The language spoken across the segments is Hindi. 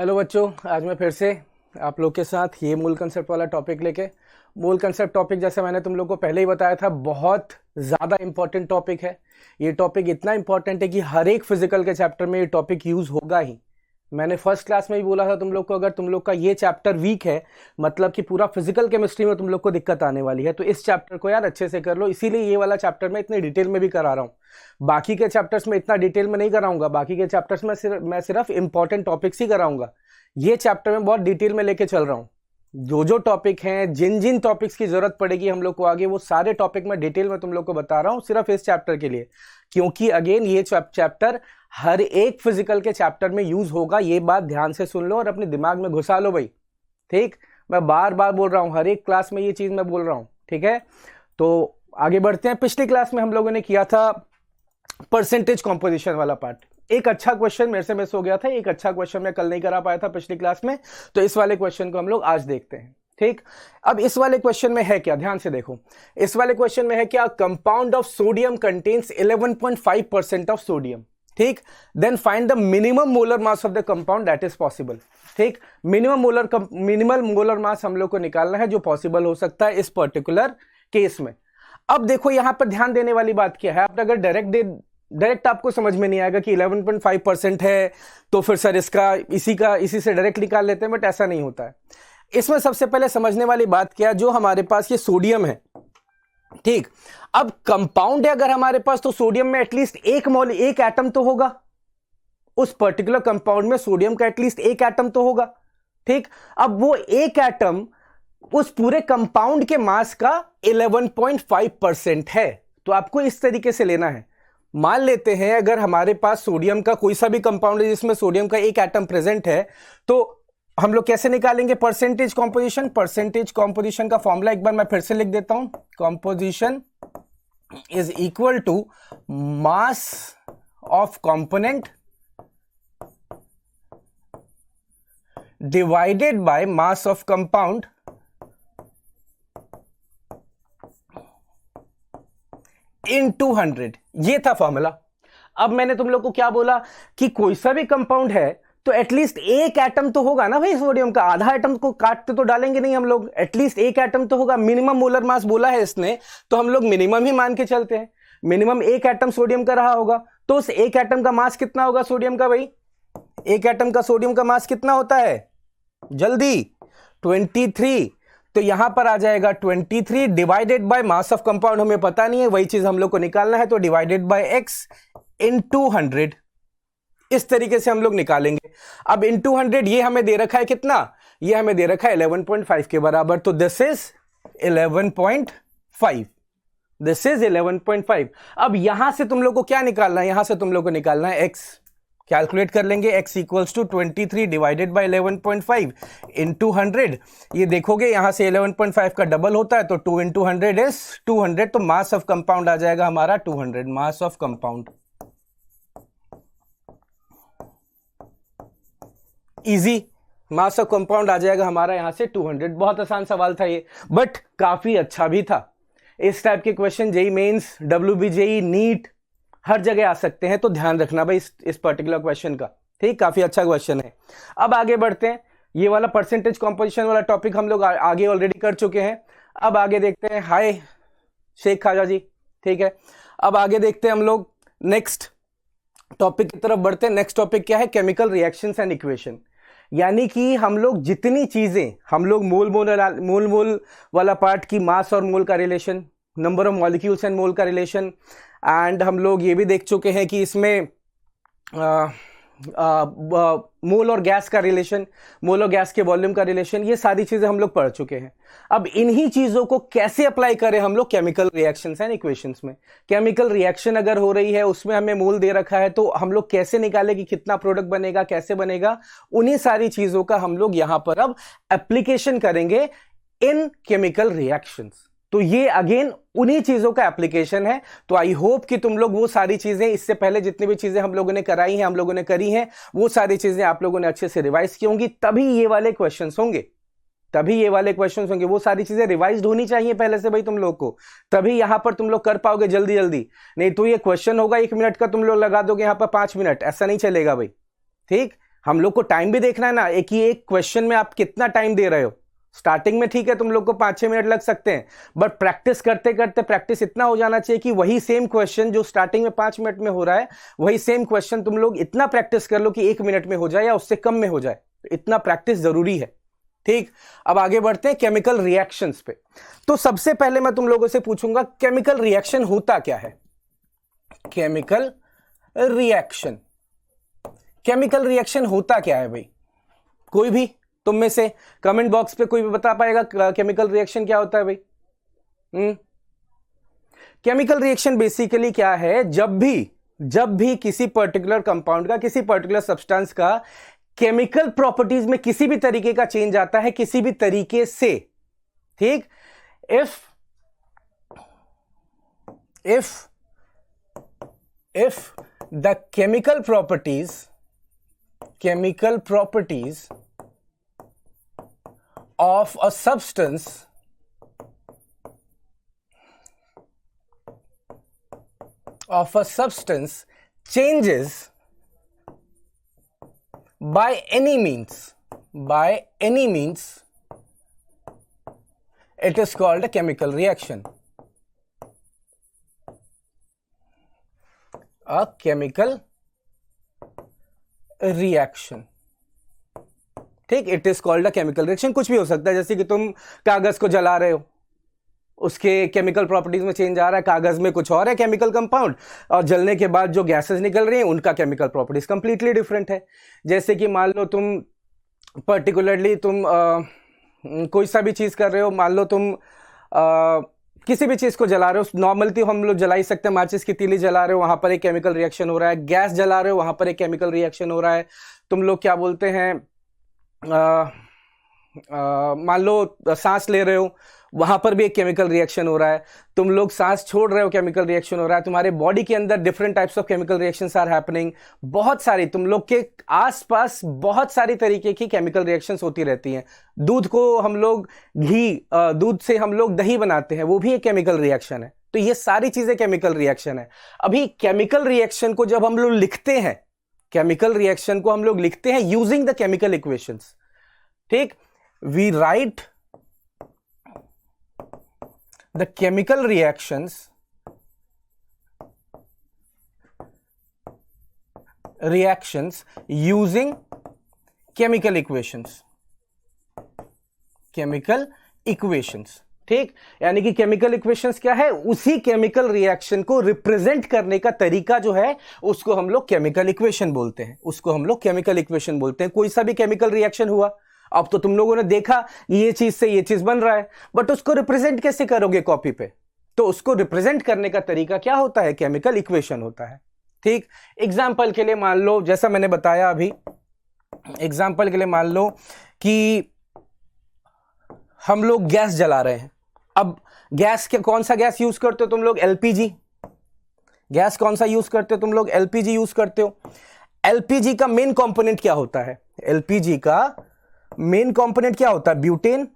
हेलो बच्चों, आज मैं फिर से आप लोग के साथ ये मूल कंसेप्ट वाला टॉपिक लेके मूल कंसेप्ट टॉपिक जैसे मैंने तुम लोग को पहले ही बताया था, बहुत ज़्यादा इंपॉर्टेंट टॉपिक है। ये टॉपिक इतना इंपॉर्टेंट है कि हर एक फिजिकल के चैप्टर में ये टॉपिक यूज़ होगा ही। मैंने फर्स्ट क्लास में भी बोला था तुम लोग को, अगर तुम लोग का ये चैप्टर वीक है मतलब कि पूरा फिजिकल केमिस्ट्री में तुम लोग को दिक्कत आने वाली है, तो इस चैप्टर को यार अच्छे से कर लो। इसीलिए ये वाला चैप्टर मैं इतने डिटेल में भी करा रहा हूँ। बाकी के चैप्टर्स में इतना डिटेल में नहीं कराऊंगा, बाकी के चैप्टर्स में मैं सिर्फ इंपॉर्टेंट टॉपिक्स ही कराऊंगा। ये चैप्टर में बहुत डिटेल में लेके चल रहा हूँ। जो जो टॉपिक हैं, जिन जिन टॉपिक्स की जरूरत पड़ेगी हम लोग को आगे, वो सारे टॉपिक मैं डिटेल में तुम लोग को बता रहा हूँ सिर्फ इस चैप्टर के लिए, क्योंकि अगेन ये चैप्टर हर एक फिजिकल के चैप्टर में यूज होगा। ये बात ध्यान से सुन लो और अपने दिमाग में घुसा लो भाई, ठीक। मैं बार बार बोल रहा हूँ, हर एक क्लास में ये चीज मैं बोल रहा हूँ, ठीक है। तो आगे बढ़ते हैं। पिछली क्लास में हम लोगों ने किया था परसेंटेज कॉम्पोजिशन वाला पार्ट। एक अच्छा क्वेश्चन मेरे से मिस हो गया था, एक अच्छा क्वेश्चन मैं कल नहीं करा पाया था पिछली क्लास में, तो इस वाले क्वेश्चन को हम लोग आज देखते हैं, ठीक। अब इस वाले क्वेश्चन में है क्या, ध्यान से देखो। इस वाले क्वेश्चन में है क्या, compound of sodium contains 11.5% of sodium, ठीक। Then find the minimum molar mass of the compound that is possible, ठीक। मिनिमल मोलर मास हम लोग को निकालना है जो पॉसिबल हो सकता है इस पर्टिकुलर केस में। अब देखो यहां पर ध्यान देने वाली बात क्या है, आप अगर डायरेक्ट आपको समझ में नहीं आएगा कि 11.5% है तो फिर सर इसी से डायरेक्ट निकाल लेते हैं, बट ऐसा नहीं होता है। इसमें सबसे पहले समझने वाली बात क्या है, जो हमारे पास ये सोडियम है, ठीक। अब कंपाउंड है अगर हमारे पास, तो सोडियम में एटलीस्ट एक एटम तो होगा। उस पर्टिकुलर कंपाउंड में सोडियम का एटलीस्ट एक एटम तो होगा, ठीक। अब वो एक एटम उस पूरे कंपाउंड के मास का 11.5% है। तो आपको इस तरीके से लेना है। मान लेते हैं अगर हमारे पास सोडियम का कोई सा भी कंपाउंड है जिसमें सोडियम का एक एटम प्रेजेंट है, तो हम लोग कैसे निकालेंगे परसेंटेज कॉम्पोजिशन। परसेंटेज कॉम्पोजिशन का फॉर्मूला एक बार मैं फिर से लिख देता हूं। Composition is equal to mass of component divided by mass of compound in 200। ये था फॉर्मूला। अब मैंने तुम लोग को क्या बोला कि कोई सा भी कंपाउंड है तो एटलीस्ट एक एटम तो होगा ना भाई सोडियम का। आधा एटम को काटते तो डालेंगे नहीं हम लोग, एटलीस्ट एक एटम तो होगा। मिनिमम मोलर मास बोला है इसने, तो हम लोग मिनिमम ही मान के चलते हैं। मिनिमम एक एटम सोडियम का रहा होगा, तो उस एक एटम का मास कितना होगा सोडियम का भाई। एक एटम का सोडियम का मास कितना होता है, जल्दी 23। तो यहां पर आ जाएगा 23 divided by mass of compound हमें पता नहीं है, वही चीज हम लोग को निकालना है, तो डिवाइडेड बाय x इन 200। इस तरीके से हम लोग निकालेंगे। अब इन 200 ये हमें दे रखा है कितना, ये हमें दे रखा है 11.5 के बराबर, तो दिस इज 11.5। This is 11.5। अब यहां से तुम लोग को क्या निकालना है, यहां से तुम लोग को निकालना है x। कैलकुलेट कर लेंगे, x equals to 23 divided by 11.5 into 100। ये देखोगे यहां से 11.5 का डबल होता है, तो 2 इंटू 100 इज 200। तो मास ऑफ कंपाउंड आ जाएगा हमारा 200। Mass of compound easy, mass of compound आ जाएगा हमारा यहां से 200। बहुत आसान सवाल था ये, बट काफी अच्छा भी था। इस टाइप के question JEE mains, WBJE, NEET हर जगह आ सकते हैं, तो ध्यान रखना भाई इस पर्टिकुलर क्वेश्चन का, ठीक। काफी अच्छा क्वेश्चन है। अब आगे बढ़ते हैं। ये वाला परसेंटेज कॉम्पोजिशन वाला टॉपिक हम लोग आगे ऑलरेडी कर चुके हैं। अब आगे देखते हैं। हाय शेख खाजा जी, ठीक है। अब आगे देखते हैं हम लोग नेक्स्ट टॉपिक की तरफ बढ़ते हैं। नेक्स्ट टॉपिक क्या है, केमिकल रिएक्शंस एंड इक्वेशन। यानी कि हम लोग जितनी चीजें, हम लोग मोल वाला पार्ट की मास और मोल का relation, number of molecules and मोल का रिलेशन, एंड हम लोग ये भी देख चुके हैं कि इसमें मोल और गैस का रिलेशन, मोल और गैस के वॉल्यूम का रिलेशन, ये सारी चीजें हम लोग पढ़ चुके हैं। अब इन्हीं चीजों को कैसे अप्लाई करें हम लोग केमिकल रिएक्शंस एंड इक्वेशंस में। केमिकल रिएक्शन अगर हो रही है, उसमें हमें मोल दे रखा है, तो हम लोग कैसे निकालें कि कितना प्रोडक्ट बनेगा, कैसे बनेगा, उन्हीं सारी चीजों का हम लोग यहां पर अब एप्लीकेशन करेंगे इन केमिकल रिएक्शंस। तो ये अगेन उन्हीं चीजों का एप्लीकेशन है। तो आई होप कि तुम लोग वो सारी चीजें, इससे पहले जितनी भी चीजें हम लोगों ने कराई हैं, हम लोगों ने करी हैं, वो सारी चीजें आप लोगों ने अच्छे से रिवाइज की होंगी, तभी ये वाले क्वेश्चंस होंगे। वो सारी चीजें रिवाइज्ड होनी चाहिए पहले से भाई तुम लोग को, तभी यहां पर तुम लोग कर पाओगे जल्दी जल्दी। नहीं तो ये क्वेश्चन होगा 1 मिनट का, तुम लोग लगा दोगे यहां पर 5 मिनट, ऐसा नहीं चलेगा भाई, ठीक। हम लोग को टाइम भी देखना है ना, एक ही एक क्वेश्चन में आप कितना टाइम दे रहे हो। स्टार्टिंग में ठीक है तुम लोग को 5-6 मिनट लग सकते हैं, बट प्रैक्टिस करते करते प्रैक्टिस इतना हो जाना चाहिए कि वही सेम क्वेश्चन जो स्टार्टिंग में 5 मिनट में हो रहा है, वही सेम क्वेश्चन तुम लोग इतना प्रैक्टिस कर लो कि 1 मिनट में हो जाए या उससे कम में हो जाए। इतना प्रैक्टिस जरूरी है। ठीक, अब आगे बढ़ते हैं केमिकल रिएक्शंस पे। तो सबसे पहले मैं तुम लोगों से पूछूंगा केमिकल रिएक्शन होता क्या है। केमिकल रिएक्शन, केमिकल रिएक्शन होता क्या है भाई? कोई भी तुम में से कमेंट बॉक्स पे कोई भी बता पाएगा केमिकल रिएक्शन क्या होता है भाई? केमिकल रिएक्शन बेसिकली क्या है, जब भी किसी पर्टिकुलर कंपाउंड का, किसी पर्टिकुलर सब्सटेंस का केमिकल प्रॉपर्टीज में किसी भी तरीके का चेंज आता है, किसी भी तरीके से, ठीक, if the chemical properties of a substance changes by any means, it is called a chemical reaction. A chemical reaction, ठीक, it is called a chemical reaction. कुछ भी हो सकता है, जैसे कि तुम कागज को जला रहे हो, उसके केमिकल प्रॉपर्टीज में चेंज आ रहा है, कागज में कुछ और है केमिकल कंपाउंड, और जलने के बाद जो गैसेस निकल रही हैं उनका केमिकल प्रॉपर्टीज कंप्लीटली डिफरेंट है। जैसे कि मान लो तुम पर्टिकुलरली तुम कोई सा भी चीज कर रहे हो, मान लो तुम किसी भी चीज को जला रहे हो, नॉर्मली हम लोग जला ही सकते हैं, माचिस की तीली जला रहे हो, वहां पर एक केमिकल रिएक्शन हो रहा है। गैस जला रहे हो, वहां पर एक केमिकल रिएक्शन हो रहा है। तुम लोग क्या बोलते हैं, मान लो सांस ले रहे हो, वहां पर भी एक केमिकल रिएक्शन हो रहा है। तुम लोग सांस छोड़ रहे हो, केमिकल रिएक्शन हो रहा है। तुम्हारे बॉडी के अंदर different types of chemical reactions are happening. बहुत सारी, तुम लोग के आसपास बहुत सारी तरीके की केमिकल रिएक्शंस होती रहती हैं। दूध को हम लोग दूध से हम लोग दही बनाते हैं, वो भी एक केमिकल रिएक्शन है। तो ये सारी चीजें केमिकल रिएक्शन है। अभी केमिकल रिएक्शन को जब हम लोग लिखते हैं, केमिकल रिएक्शन को हम लोग लिखते हैं यूजिंग द केमिकल इक्वेशंस, ठीक, we write the chemical reactions using chemical equations, ठीक, यानी कि केमिकल इक्वेशंस क्या है, उसी केमिकल रिएक्शन को रिप्रेजेंट करने का तरीका जो है उसको हम लोग केमिकल इक्वेशन बोलते हैं, कोई सा भी केमिकल रिएक्शन हुआ, अब तो तुम लोगों ने देखा ये चीज से ये चीज बन रहा है, बट उसको रिप्रेजेंट कैसे करोगे कॉपी पे? तो उसको रिप्रेजेंट करने का तरीका क्या होता है? केमिकल इक्वेशन होता है, ठीक। एग्जाम्पल के लिए मान लो, जैसा मैंने बताया अभी, एग्जाम्पल के लिए मान लो कि हम लोग गैस जला रहे हैं। अब गैस के कौन सा गैस यूज करते हो तुम लोग? एलपीजी। गैस कौन सा यूज करते हो तुम लोग? एलपीजी यूज करते हो। एलपीजी का मेन कंपोनेंट क्या होता है? एलपीजी का मेन कंपोनेंट क्या होता है? ब्यूटेन।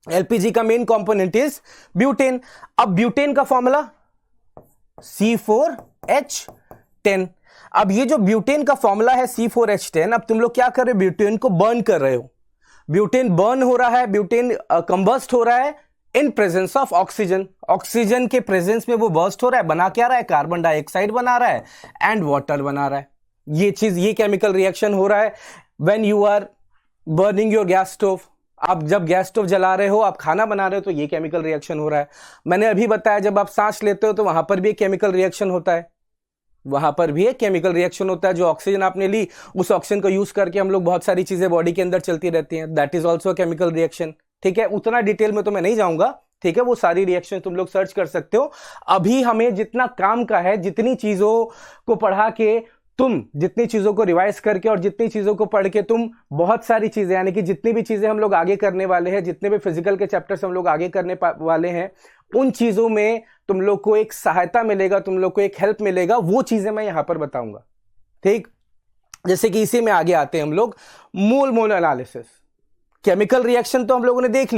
एलपीजी का मेन कंपोनेंट इज ब्यूटेन। अब ब्यूटेन का फॉर्मूला C4H10। अब ये जो ब्यूटेन का फॉर्मूला है C4H10, अब तुम लोग क्या कर रहे हो? ब्यूटेन को बर्न कर रहे हो। ब्यूटेन बर्न हो रहा है, ब्यूटेन कंबस्ट हो रहा है in presence of oxygen. Oxygen के प्रेजेंस में वो बर्स्ट हो रहा है, बना क्या रहा है? कार्बन डाइऑक्साइड बना रहा है एंड वाटर बना रहा है। ये चीज, ये केमिकल रिएक्शन हो रहा है when you are burning your gas stove। आप जब गैस स्टोव जला रहे हो, आप खाना बना रहे हो, तो ये केमिकल रिएक्शन हो रहा है। मैंने अभी बताया जब आप सांस लेते हो तो वहां पर भी एक केमिकल रिएक्शन होता है, जो ऑक्सीजन आपने ली, उस ऑक्सीजन को यूज करके हम लोग बहुत सारी चीजें बॉडी के अंदर चलती रहती हैं, that is also chemical reaction, ठीक है। उतना डिटेल में तो मैं नहीं जाऊंगा, ठीक है, वो सारी रिएक्शन तुम लोग सर्च कर सकते हो। अभी हमें जितना काम का है, जितनी चीजों को पढ़ा के तुम, जितनी चीजों को रिवाइज करके और जितनी चीजों को पढ़ के तुम बहुत सारी चीजें, यानी कि जितनी भी चीजें हम लोग आगे करने वाले हैं, जितने भी फिजिकल के चैप्टर्स हम लोग आगे करने वाले हैं, उन चीजों में तुम लोग को एक सहायता मिलेगा, तुम लोग को एक हेल्प मिलेगा, वो चीजें मैं यहां पर बताऊंगा, ठीक। जैसे कि इसी में आगे आते हैं हम लोग, मोल एनालिसिस। केमिकल रिएक्शन तो हम लोगों ने देख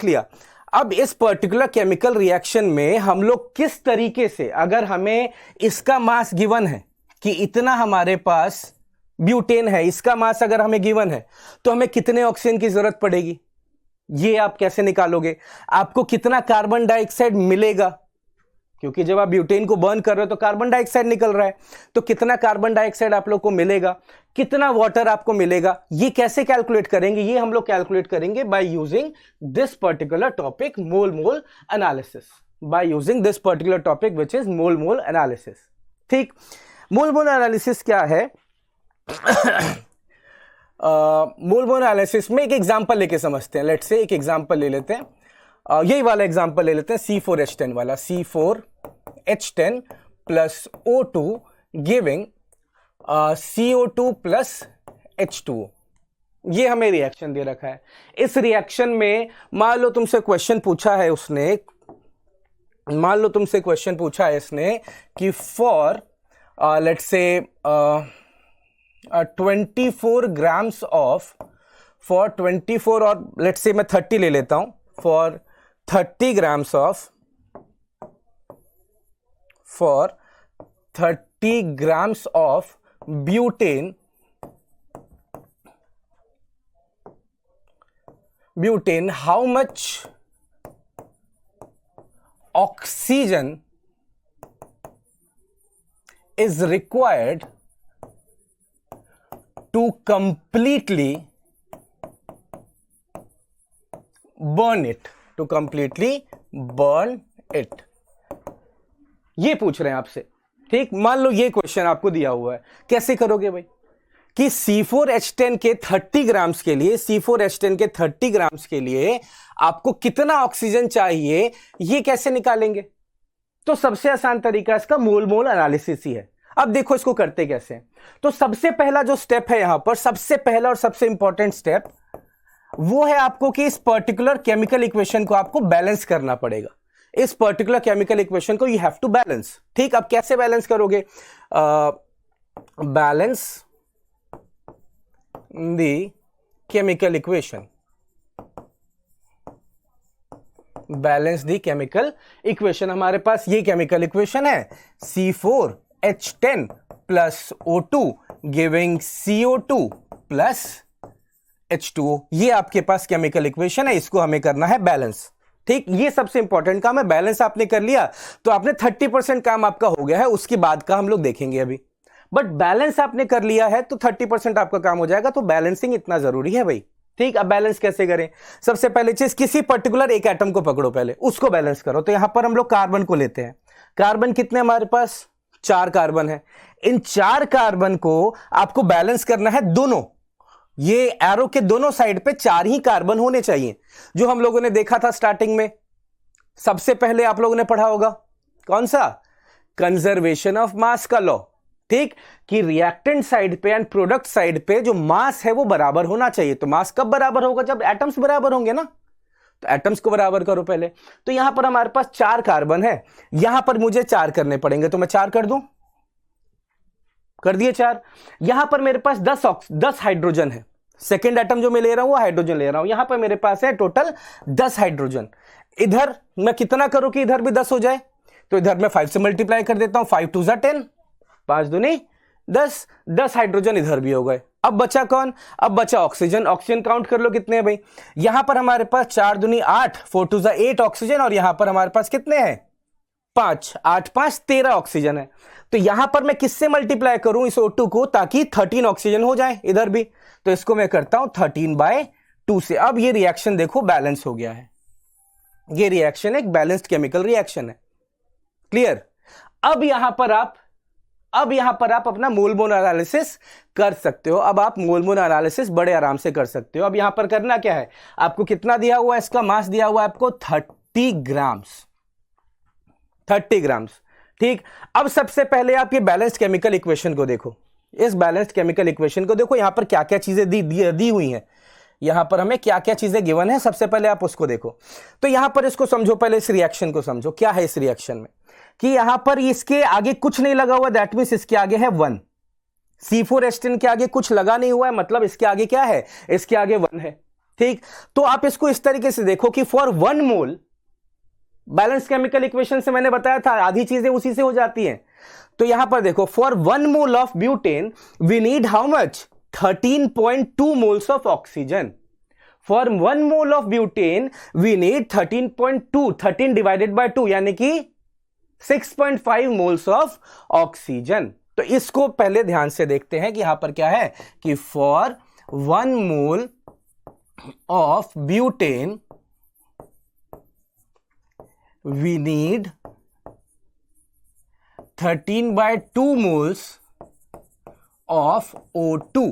लिया, अब इस पर्टिकुलर केमिकल रिएक्शन में हम लोग किस तरीके से, अगर हमें इसका मास गिवन है, कि इतना हमारे पास ब्यूटेन है, इसका मास अगर हमें गिवन है तो हमें कितने ऑक्सीजन की जरूरत पड़ेगी, ये आप कैसे निकालोगे? आपको कितना कार्बन डाइऑक्साइड मिलेगा, क्योंकि जब आप ब्यूटेन को बर्न कर रहे हो तो कार्बन डाइऑक्साइड निकल रहा है, तो कितना कार्बन डाइऑक्साइड आप लोग को मिलेगा, कितना वाटर आपको मिलेगा, ये कैसे कैलकुलेट करेंगे? ये हम लोग कैलकुलेट करेंगे by using this particular topic mole mole analysis, by using this particular topic which is mole mole analysis. ठीक, मोल मोल एनालिसिस क्या है? मोल मोल एनालिसिस में एक एग्जांपल लेके समझते हैं। लेट्स से एक एग्जांपल ले लेते हैं, यही वाला एग्जांपल ले लेते हैं, C4H10 वाला, C4H10 plus O2 giving CO2 plus H2O। ये हमें रिएक्शन दे रखा है। इस रिएक्शन में मान लो तुमसे क्वेश्चन पूछा है उसने, मान लो तुमसे क्वेश्चन पूछा है इसने कि for let's say 24 grams of, for 24 और लेट्स से मैं 30 ले लेता हूं, for 30 grams of, for 30 grams of butane, how much oxygen is required to completely burn it, to completely burn it, ये पूछ रहे हैं आपसे। ठीक, मान लो ये क्वेश्चन आपको दिया हुआ है, कैसे करोगे भाई? कि C4H10 के 30 ग्राम्स के लिए, C4H10 के 30 ग्राम्स के लिए आपको कितना ऑक्सीजन चाहिए, ये कैसे निकालेंगे? तो सबसे आसान तरीका इसका मोल मोल एनालिसिस ही है। अब देखो इसको करते कैसे हैं। तो सबसे पहला जो स्टेप है यहां पर, सबसे पहला और सबसे इंपॉर्टेंट स्टेप वो है आपको कि इस पर्टिकुलर केमिकल इक्वेशन को आपको बैलेंस करना पड़ेगा। इस पर्टिकुलर केमिकल इक्वेशन को यू हैव टू बैलेंस। ठीक, अब कैसे बैलेंस करोगे? Balance the chemical equation, balance the chemical equation. हमारे पास ये केमिकल इक्वेशन है, C4H10 plus O2 giving CO2 plus H2O। ये आपके पास केमिकल इक्वेशन है, इसको हमें करना है बैलेंस। ठीक, ये सबसे इंपॉर्टेंट काम है। बैलेंस आपने कर लिया तो आपने 30% काम आपका हो गया है, उसके बाद का हम लोग देखेंगे अभी। बट बैलेंस आपने कर लिया है तो 30% आपका काम हो जाएगा, तो बैलेंसिंग इतना जरूरी है भाई। ठीक, अब बैलेंस कैसे करें? सबसे पहले चीज, किसी पर्टिकुलर एक एटम को पकड़ो, पहले उसको बैलेंस करो। तो यहां पर हम लोग कार्बन को लेते हैं। कार्बन कितने हमारे पास? 4 कार्बन है। इन 4 कार्बन को आपको बैलेंस करना है दोनों, ये एरो के दोनों साइड पे 4 ही कार्बन होने चाहिए, जो हम लोगों ने देखा था स्टार्टिंग में। सबसे पहले आप लोगों ने पढ़ा होगा कौन सा? कंजर्वेशन ऑफ मास का लॉ। ठीक, कि रिएक्टेंट साइड पे एंड प्रोडक्ट साइड पे जो मास है वो बराबर होना चाहिए। तो मास कब बराबर होगा? जब एटम्स बराबर होंगे ना। तो एटम्स को बराबर करो पहले। तो यहां पर हमारे पास 4 कार्बन है, यहां पर मुझे 4 करने पड़ेंगे, तो मैं 4 कर दूं, कर दिए 4। यहां पर मेरे पास 10 हाइड्रोजन है। सेकेंड एटम जो मैं ले रहा हूं वो हाइड्रोजन ले रहा हूं। यहां पर मेरे पास है टोटल 10 हाइड्रोजन। इधर मैं कितना करूं कि इधर भी 10 हो जाए? तो इधर मैं 5 से मल्टीप्लाई कर देता हूं, 5 2 जा 10, 5 दूनी 10, 10 हाइड्रोजन इधर भी हो गए। अब बचा कौन? अब बचा ऑक्सीजन। ऑक्सीजन काउंट कर लो कितने हैं भाई। यहां पर हमारे पास 4 दूनी 8, 4 2 जा 8 ऑक्सीजन, और यहां पर हमारे पास कितने हैं? 5, 8 5 13 ऑक्सीजन है। तो यहां पर मैं किससे मल्टीप्लाई करूं इस O2 को, ताकि 13 ऑक्सीजन हो जाए इधर भी। तो इसको मैं करता हूं 13/2 से। अब ये रिएक्शन देखो बैलेंस हो गया है। ये रिएक्शन एक बैलेंस्ड केमिकल रिएक्शन है। क्लियर? अब यहां पर आप अपना मोल मोल एनालिसिस कर सकते हो। अब आप मोल मोल एनालिसिस बड़े आराम से कर सकते हो। अब यहां पर करना क्या है? आपको कितना दिया हुआ है? इसका मास दिया हुआ है आपको 30 ग्राम्स, 30 ग्राम्स। ठीक, अब सबसे पहले आप ये बैलेंस्ड केमिकल इक्वेशन को देखो। इस बैलेंस्ड केमिकल इक्वेशन को देखो, यहां पर क्या क्या चीजें दी हुई हैं, यहां पर हमें क्या क्या चीजें गिवन है, सबसे पहले आप उसको देखो। तो यहां पर इसको समझो, पहले इस रिएक्शन को समझो। क्या है इस रिएक्शन में कि यहां पर इसके आगे कुछ नहीं लगा हुआ, दैट मींस इसके आगे है 1। C4H10 के आगे कुछ लगा नहीं हुआ है, मतलब इसके आगे क्या है? इसके आगे 1 है। ठीक, तो आप इसको इस तरीके से देखो कि for 1 mole balance chemical equation से मैंने बताया था, आधी चीजें उसी से हो जाती हैं। तो यहां पर देखो, for 1 mole of butane we need how much, 13.2 moles of oxygen. For 1 mole of butane we need 13.2, 13 divided by 2 यानी कि 6.5 मोल्स ऑफ ऑक्सीजन। तो इसको पहले ध्यान से देखते हैं कि यहां पर क्या है कि for 1 mole of butane we need 13/2 moles of O2।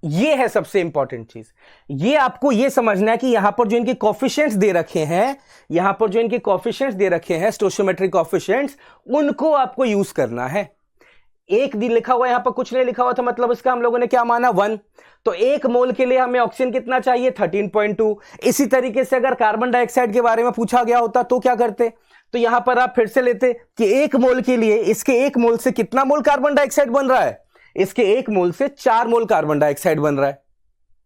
ये है सबसे इंपॉर्टेंट चीज। ये आपको ये समझना है कि यहां पर जो इनके कोफिशिएंट्स दे रखे हैं, यहां पर जो इनके कोफिशिएंट्स दे रखे हैं स्टोइचियोमेट्रिक कोफिशिएंट्स, उनको आपको यूज करना है। एक दिन लिखा हुआ यहां पर कुछ नहीं लिखा हुआ था, मतलब इसका हम लोगों ने क्या माना 1। तो 1 मोल के लिए हमें ऑक्सीजन कितना चाहिए 13.2। इसी तरीके से अगर कार्बन डाइऑक्साइड के बारे में पूछा गया होता तो क्या करते, तो यहां पर आप फिर से लेते कि 1 मोल के लिए इसके 1 मोल से कितना मोल कार्बन डाइऑक्साइड बन रहा है, इसके 1 मोल से 4 मोल कार्बन डाइऑक्साइड बन रहा है।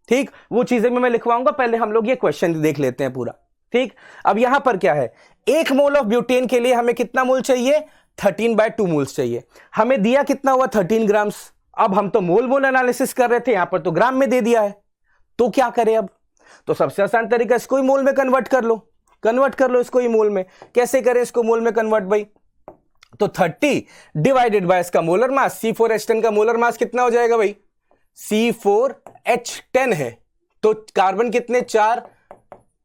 ठीक, वो चीजें मैं लिखवाऊंगा, पहले हम लोग ये क्वेश्चन देख लेते हैं पूरा। ठीक, अब यहां पर क्या है, 1 मोल ऑफ ब्यूटेन के लिए हमें कितना मोल चाहिए, 13/2 मोल्स चाहिए। हमें दिया कितना हुआ 13 ग्राम्स। अब हम तो मोल मोल एनालिसिस कर रहे थे, यहां पर तो ग्राम में दे दिया है, तो क्या करें अब, तो सबसे आसान तरीका इसको ही मोल में कन्वर्ट कर लो, इसको ही मोल में। कैसे करें इसको मोल में कन्वर्ट भाई, तो 30 डिवाइडेड बाय इसका मोलर मास, C4H10 का मोलर मास कितना हो जाएगा भाई, C4H10 है, तो कार्बन कितने 4,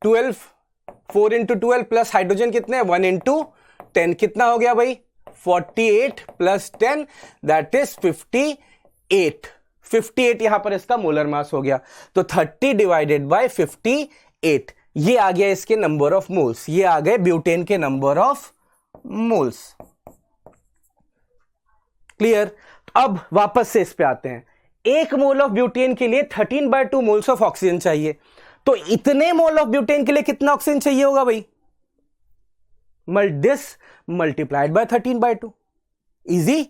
12, 4 इंटू 12 प्लस हाइड्रोजन कितने 1 इंटू 10, कितना हो गया भाई 48 प्लस 10 दैट इज 58। 58 यहां पर इसका मोलर मास हो गया। तो 30 डिवाइडेड बाय 58, ये आ गया इसके नंबर ऑफ मोल्स, ये आ गए ब्यूटेन के नंबर ऑफ मोल्स। क्लियर। अब वापस से इस पे आते हैं, 1 मोल ऑफ ब्यूटेन के लिए 13/2 मोल्स ऑफ ऑक्सीजन चाहिए। तो इतने मोल ऑफ ब्यूटेन के लिए कितना ऑक्सीजन चाहिए होगा भाई, this multiplied by 13/2, easy।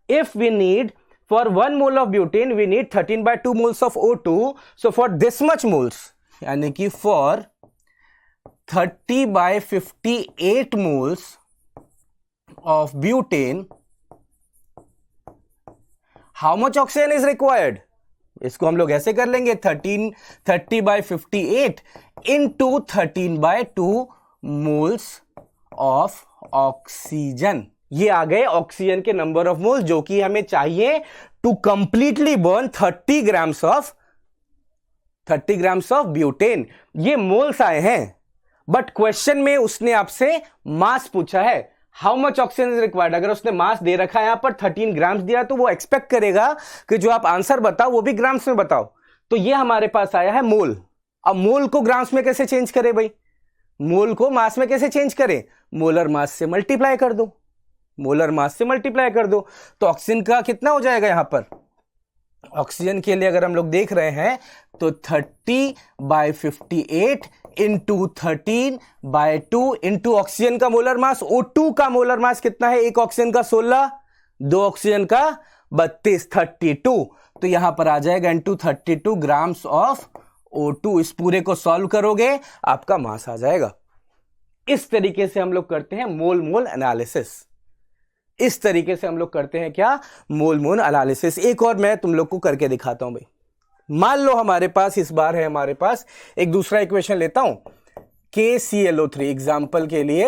If we need for 1 mole of butane we need 13/2 moles of O2, so for this much moles यानी कि for 30/58 moles of butane how much oxygen is required, इसको हम लोग ऐसे कर लेंगे 30/58 into 13/2 moles ऑफ ऑक्सीजन। ये आ गए ऑक्सीजन के नंबर ऑफ मोल्स जो कि हमें चाहिए to completely burn 30 grams of butane. ये मोल्स आए हैं, बट क्वेश्चन में उसने आपसे मास पूछा है, how much oxygen is required. अगर उसने मास दे रखा है यहां पर 13 ग्राम्स दिया, तो वो एक्सपेक्ट करेगा कि जो आप आंसर बताओ वो भी ग्राम्स में बताओ। तो ये हमारे पास आया है मोल। अब मोल को ग्राम्स में कैसे चेंज करें भाई, मोल को मास में कैसे चेंज करें, मोलर मास से मल्टीप्लाई कर दो, तो ऑक्सीजन का कितना हो जाएगा यहां पर, ऑक्सीजन के लिए अगर हम लोग देख रहे हैं तो 30/58 इंटू 13/2 इंटू ऑक्सीजन का मोलर मास, O2 का मोलर मास कितना है, एक ऑक्सीजन का 16, 2 ऑक्सीजन का 32, 32। तो यहां पर आ जाएगा इंटू 32 ग्राम्स ऑफ O2। इस पूरे को सॉल्व करोगे आपका मास आ जाएगा। इस तरीके से हम लोग करते हैं मोल मोल एनालिसिस। इस तरीके से हम लोग करते हैं क्या, मोल मोल एनालिसिस। एक और मैं तुम लोग को करके दिखाता हूं भाई। मान लो हमारे पास इस बार है, हमारे पास एक दूसरा इक्वेशन लेता हूं KClO3, एग्जांपल के लिए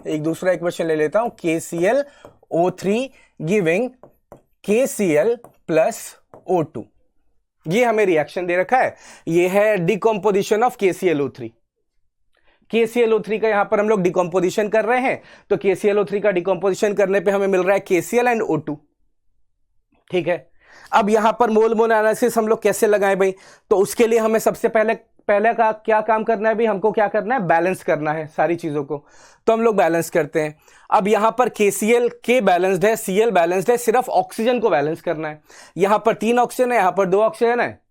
एक दूसरा इक्वेशन ले लेता हूं KClO3 giving KCl plus O2। ये हमें रिएक्शन दे रखा है, ये है डिकम्पोजिशन ऑफ KClO3। KClO3 का यहां पर हम लोग डिकम्पोजिशन कर रहे हैं, तो KClO3 का डिकम्पोजिशन करने पे हमें मिल रहा है KCl एंड O2। ठीक है, अब यहां पर मोल मोल एनालिसिस हम लोग कैसे लगाएं भाई, तो उसके लिए हमें सबसे पहले का क्या काम करना है भाई, हमको क्या करना है, बैलेंस करना है सारी चीजों को। तो हम लोग बैलेंस करते हैं। अब यहां पर KCl K बैलेंस्ड है, Cl बैलेंस्ड है, सिर्फ ऑक्सीजन को बैलेंस करना है। यहां पर 3 ऑक्सीजन है, यहां पर 2 ऑक्सीजन है,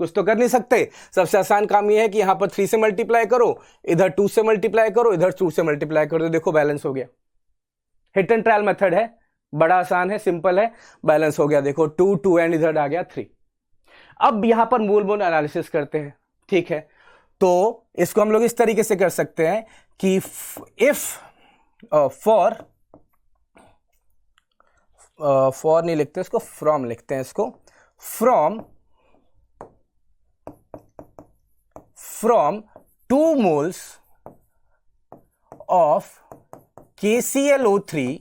कुछ तो कर नहीं सकते। सबसे आसान काम यह है कि यहां पर 3 से मल्टीप्लाई करो, इधर 2 से मल्टीप्लाई करो, इधर 2 से मल्टीप्लाई करो, देखो बैलेंस हो गया। हिट एंड ट्रायल मेथड है, बड़ा आसान है, सिंपल है, बैलेंस हो गया। देखो 2 2 एंड इधर आ गया 3। अब यहां पर मोल मोल एनालिसिस करते हैं। ठीक है, तो इसको हम लोग इस तरीके से कर सकते हैं कि इफ फॉर नहीं लिखते इसको, फ्रॉम लिखते हैं इसको, from 2 moles of KClO3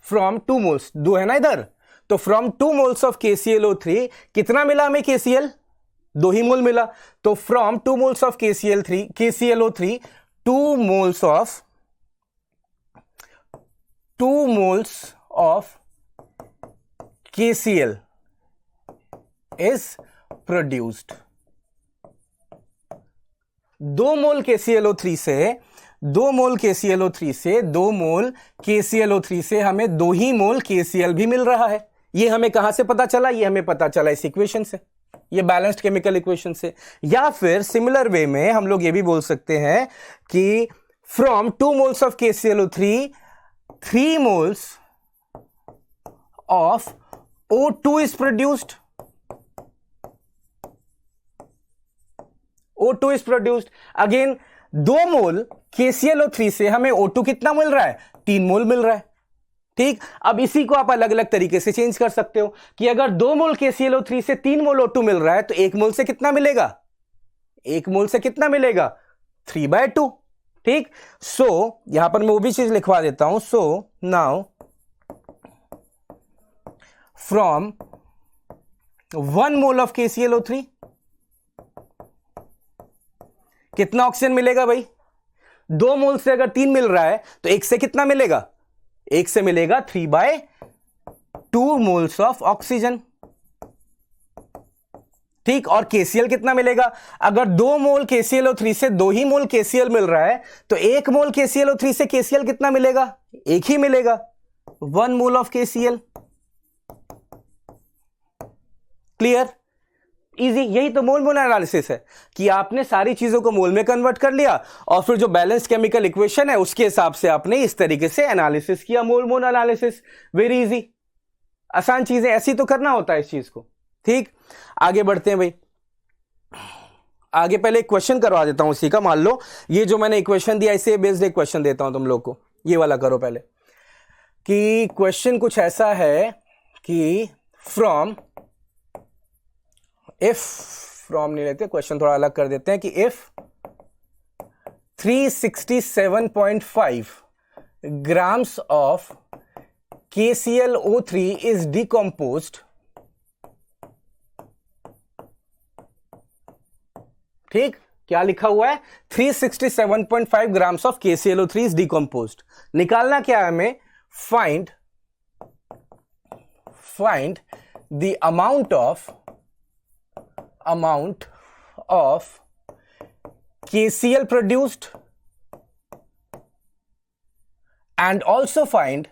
from 2 moles, 2 है ना इधर, तो फ्रॉम 2 moles ऑफ KClO3 कितना मिला हमें KCl, 2 ही मोल मिला, तो from 2 moles of KClO3 2 moles of KCl is produced. 2 mole KClO3 से 2 मोल KClO3 से हमें 2 ही मोल KCl भी मिल रहा है। ये हमें कहां से पता चला, ये हमें पता चला इस इक्वेशन से, ये बैलेंस्ड केमिकल इक्वेशन से। या फिर सिमिलर वे में हम लोग ये भी बोल सकते हैं कि from 2 moles of KClO3 3 moles of O2 is produced. O2 is produced. Again 2 mole KClO3 से हमें O2 कितना मिल रहा है, 3 मोल मिल रहा है। ठीक, अब इसी को आप अलग अलग तरीके से चेंज कर सकते हो कि अगर 2 मोल KClO3 से 3 मोल O2 मिल रहा है तो 1 मोल से कितना मिलेगा, 1 मोल से कितना मिलेगा, 3/2। ठीक, सो यहां पर मैं वो भी चीज लिखवा देता हूं। So now from 1 mole of KClO3 कितना ऑक्सीजन मिलेगा भाई, 2 मोल से अगर 3 मिल रहा है तो 1 से कितना मिलेगा, 1 से मिलेगा 3/2 मोल्स ऑफ ऑक्सीजन। ठीक, और KCl कितना मिलेगा, अगर 2 मोल KClO3 से 2 ही मोल KCl मिल रहा है तो 1 मोल KClO3 से KCl कितना मिलेगा, 1 ही मिलेगा, 1 mole of KCl। Clear, easy. यही तो मोल मोल एनालिसिस है कि आपने सारी चीजों को मोल में कन्वर्ट कर लिया और फिर जो बैलेंस केमिकल इक्वेशन है उसके हिसाब से आपने इस तरीके से एनालिसिस किया, मोल मोल एनालिसिस। वेरी इजी, आसान चीजें, ऐसी तो करना होता है इस चीज को। ठीक, आगे बढ़ते हैं भाई। आगे पहले एक क्वेश्चन करवा देता हूं इसी का। मान लो ये जो मैंने इक्वेशन दिया इसे बेस्ड एक क्वेश्चन देता हूं तुम लोग को। ये वाला करो पहले, कि क्वेश्चन कुछ ऐसा है कि फ्रॉम नहीं लेते, क्वेश्चन थोड़ा अलग कर देते हैं कि if 367.5 grams of KClO3 is decomposed, ठीक, क्या लिखा हुआ है, 367.5 grams of KClO3 is decomposed। निकालना क्या है हमें, find the amount of KCl produced and also find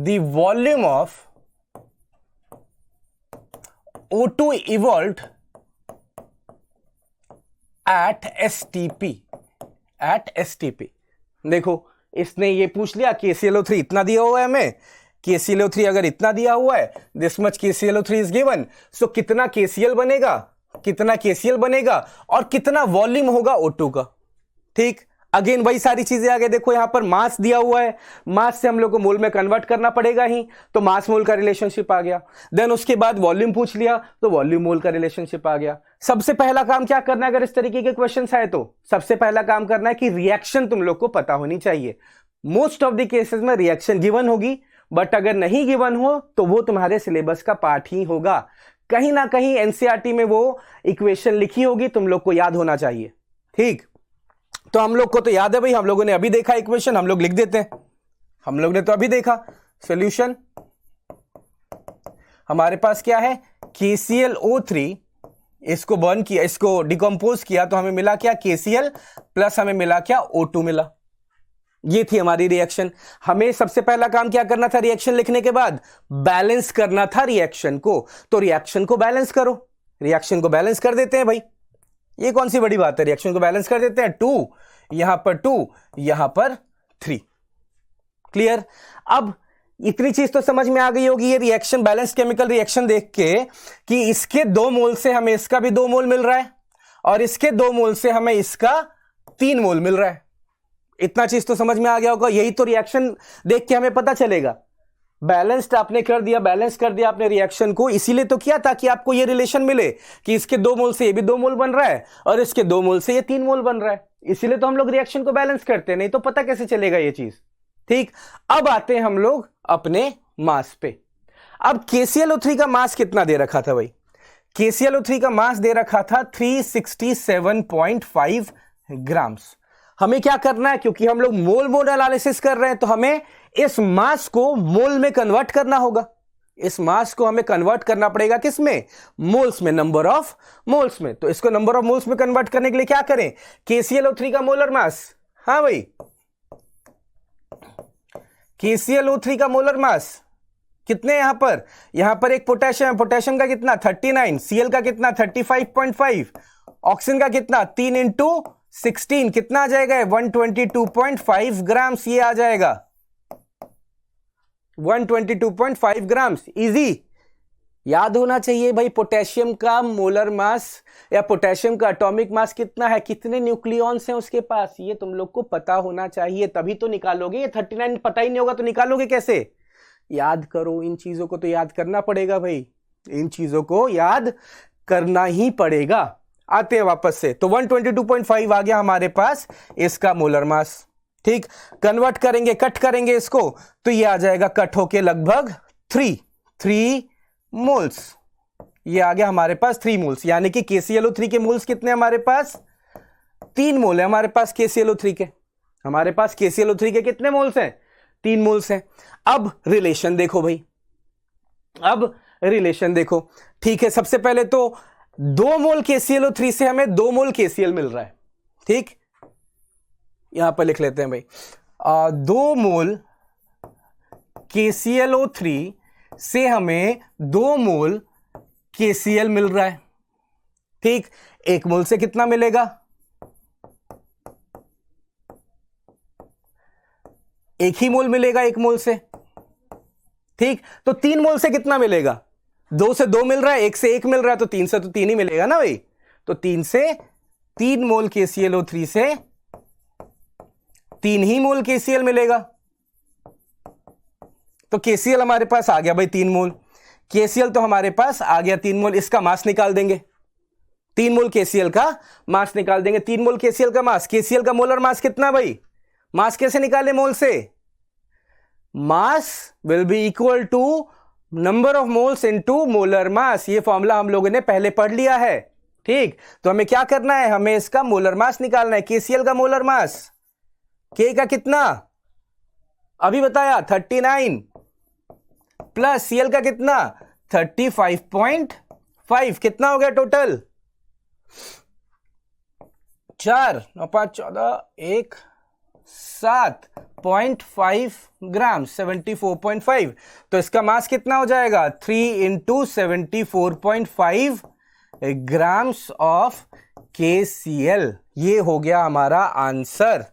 the volume of O2 evolved at STP। देखो इसने ये पूछ लिया KClO3 इतना दिया हुआ है हमें, KClO3 अगर इतना दिया हुआ है, this much KClO3 is given, so कितना KCl बनेगा और कितना वॉल्यूम होगा O2 का। ठीक, अगेन वही सारी चीजें आ गई। देखो यहां पर मास दिया हुआ है, मास से हम लोग को मोल में कन्वर्ट करना पड़ेगा ही, तो मास मोल का रिलेशनशिप आ गया। देन उसके बाद वॉल्यूम पूछ लिया तो वॉल्यूम मोल का रिलेशनशिप आ गया। सबसे पहला काम क्या करना है, अगर इस तरीके के क्वेश्चन आए तो सबसे पहला काम करना है कि रिएक्शन तुम लोग को पता होनी चाहिए। मोस्ट ऑफ द केसेस में रिएक्शन गिवन होगी, बट अगर नहीं गिवन हो तो वो तुम्हारे सिलेबस का पार्ट ही होगा। कहीं ना कहीं एनसीईआरटी में वो इक्वेशन लिखी होगी, तुम लोग को याद होना चाहिए। ठीक, तो हम लोग को तो याद है भाई, हम लोगों ने अभी देखा इक्वेशन, हम लोग लिख देते हैं। हम लोग ने तो अभी देखा सॉल्यूशन। हमारे पास क्या है, KClO3, इसको बर्न किया, इसको डिकम्पोज किया तो हमें मिला क्या, KCl प्लस हमें मिला क्या, O2 मिला। ये थी हमारी रिएक्शन। हमें सबसे पहला काम क्या करना था, रिएक्शन लिखने के बाद बैलेंस करना था रिएक्शन को। तो रिएक्शन को बैलेंस करो, रिएक्शन को बैलेंस कर देते हैं भाई, ये कौन सी बड़ी बात है, रिएक्शन को बैलेंस कर देते हैं। 2 यहां पर 2, यहां पर 3। क्लियर। अब इतनी चीज तो समझ में आ गई होगी ये रिएक्शन, बैलेंस केमिकल रिएक्शन देख के, कि इसके 2 मोल से हमें इसका भी 2 मोल मिल रहा है और इसके 2 मोल से हमें इसका 3 मोल मिल रहा है। इतना चीज तो समझ में आ गया होगा। यही तो रिएक्शन देख के हमें पता चलेगा। बैलेंस्ड आपने कर दिया, बैलेंस कर दिया आपने रिएक्शन को, इसीलिए तो किया ताकि आपको ये रिलेशन मिले कि इसके 2 मोल से ये भी 2 मोल बन रहा है और इसके 2 मोल से ये 3 मोल बन रहा है। इसीलिए तो हम लोग रिएक्शन को बैलेंस करते हैं, नहीं तो पता कैसे चलेगा ये चीज। ठीक, अब आते हैं हम लोग अपने मास पे। अब KClO3 का मास कितना दे रखा था भाई? KClO3 का मास दे रखा था 367.5 ग्राम्स। हमें क्या करना है, क्योंकि हम लोग मोल मोल एनालिसिस कर रहे हैं, तो हमें इस मास को मोल में कन्वर्ट करना होगा। इस मास को हमें कन्वर्ट करना पड़ेगा किस में? मोल्स में, नंबर ऑफ मोल्स में। तो इसको नंबर ऑफ मोल्स में कन्वर्ट करने के लिए क्या करें? KClO3 का मोलर मास, हाँ भाई, KClO3 का मोलर मास कितने यहां पर एक पोटेशियम, पोटेशियम का कितना 39, Cl का कितना 35.5, ऑक्सीजन का कितना 3 इंटू 16 कितना आ जाएगा? 122.5 ग्राम्स ये आ जाएगा, 122.5 ग्राम्स। इजी याद होना चाहिए भाई। पोटेशियम का मोलर मास या पोटेशियम का एटॉमिक मास कितना है, कितने न्यूक्लियॉन्स हैं उसके पास, ये तुम लोग को पता होना चाहिए, तभी तो निकालोगे। ये 39 पता ही नहीं होगा तो निकालोगे कैसे? याद करो, इन चीजों को तो याद करना पड़ेगा भाई, इन चीजों को याद करना ही पड़ेगा। आते हैं वापस से, तो 122.5 आ गया हमारे पास इसका मोलर मास। ठीक, कन्वर्ट करेंगे, कट करेंगे इसको, तो ये आ जाएगा कट होके लगभग 3 मोल्स। ये आ गया हमारे पास 3 मोल्स, यानी कि KClO3 के मोल्स कितने हमारे पास? 3 मोल है हमारे पास KClO3 के। हमारे पास KClO3 के कितने मोल्स हैं? 3 मोल्स हैं। अब रिलेशन देखो भाई, अब रिलेशन देखो। ठीक है, सबसे पहले तो 2 मोल KClO3 से हमें 2 मोल KCl मिल रहा है। ठीक, यहां पर लिख लेते हैं भाई, 2 मोल KClO3 से हमें 2 मोल KCl मिल रहा है। ठीक, 1 मोल से कितना मिलेगा? 1 ही मोल मिलेगा 1 मोल से। ठीक, तो 3 मोल से कितना मिलेगा? 2 से 2 मिल रहा है, 1 से 1 मिल रहा है, तो 3 से तो 3 ही मिलेगा ना भाई। तो 3 से 3 मोल KClO3 से 3 ही मोल KCl मिलेगा। तो KCl हमारे पास आ गया भाई 3 मोल। KCl तो हमारे पास आ गया 3 मोल। इसका मास निकाल देंगे, 3 मोल KCl का मास निकाल देंगे। 3 मोल KCl का मास, KCl का मोलर मास कितना भाई? मास कैसे निकाले मोल से? Mass will be equal to number of moles into molar mass. ये फॉर्मूला हम लोगों ने पहले पढ़ लिया है। ठीक, तो हमें क्या करना है? हमें इसका मोलर मास निकालना है। KCl का मोलर मास, K का कितना अभी बताया 39, प्लस Cl का कितना 35.5, कितना हो गया टोटल? 4 9 5 14 1 7.5 ग्राम, 74.5। तो इसका मास कितना हो जाएगा? 3 इंटू 74.5 ग्राम्स ऑफ KCl। ये हो गया हमारा आंसर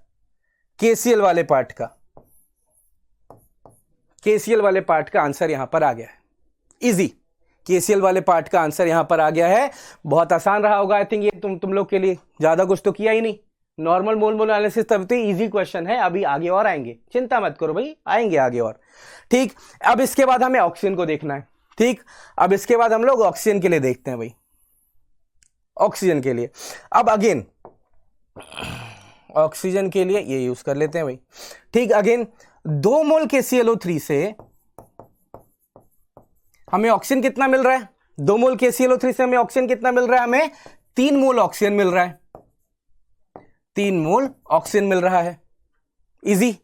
KCl वाले पार्ट का। KCl वाले पार्ट का आंसर यहां पर आ गया है। इजी, KCl वाले पार्ट का आंसर यहां पर आ गया है। बहुत आसान रहा होगा आई थिंक ये तुम लोग के लिए, ज्यादा कुछ तो किया ही नहीं। नॉर्मल मोल मोल एनालिसिस तब तो इजी क्वेश्चन है, अभी आगे और आएंगे, चिंता मत करो भाई, आएंगे आगे और। ठीक, अब इसके बाद हमें ऑक्सीजन को देखना है। ठीक, अब इसके बाद हम लोग ऑक्सीजन के लिए देखते हैं भाई, ऑक्सीजन के लिए। अब अगेन ऑक्सीजन के लिए ये यूज कर लेते हैं भाई। ठीक, अगेन 2 मोल KClO3 से हमें ऑक्सीजन कितना मिल रहा है? 2 मोल KClO3 से हमें ऑक्सीजन कितना मिल रहा है? हमें 3 मोल ऑक्सीजन मिल रहा है। 3 मोल ऑक्सीजन मिल रहा है। Easy,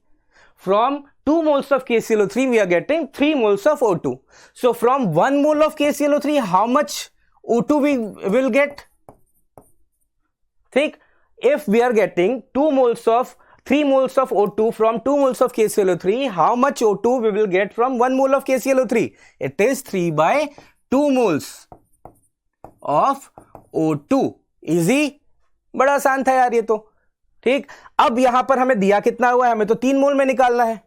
from 2 moles of KClO3 we are getting 3 moles of O2. So from 1 mole of KClO3 how much O2 we will get? ठीक, if we are getting 3 moles of O2 from 2 moles of KClO3, how much O2 we will get from 1 mole of KClO3? It is 3/2 moles of O2. Easy, बड़ा आसान था यार ये तो। ठीक, अब यहां पर हमें दिया कितना हुआ है? हमें तो 3 मोल में निकालना है।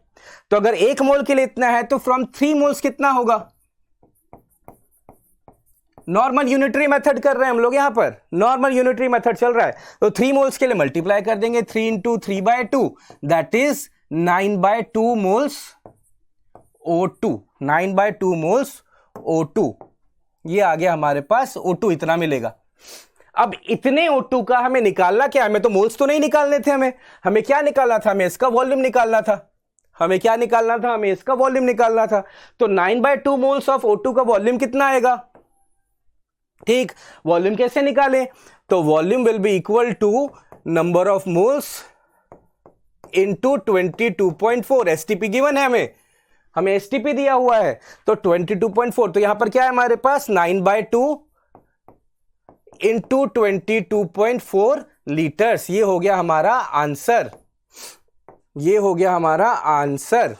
तो अगर 1 मोल के लिए इतना है तो फ्रॉम 3 मोल्स कितना होगा? नॉर्मल यूनिटरी मेथड कर रहे हैं हम लोग, यहां पर नॉर्मल यूनिटरी मेथड चल रहा है। तो 3 मोल्स के लिए मल्टीप्लाई कर देंगे 3 into 3/2, that is 9/2 moles O2, 9/2 moles O2। ये आ गया हमारे पास O2, इतना मिलेगा। अब इतने O2 का हमें निकालना क्या है? हमें तो मोल्स तो नहीं निकालने थे, हमें क्या निकालना था? हमें इसका वॉल्यूम निकालना था। हमें क्या निकालना था? हमें इसका वॉल्यूम निकालना था। तो 9/2 मोल्स ऑफ O2 का वॉल्यूम कितना आएगा? ठीक, वॉल्यूम कैसे निकालें? तो volume will be equal to number of moles into 22.4। STP given है, हमें एसटीपी दिया हुआ है, तो 22.4। तो यहां पर क्या है हमारे पास? 9/2 इंटू 22.4 लीटर्स। ये हो गया हमारा आंसर, ये हो गया हमारा आंसर।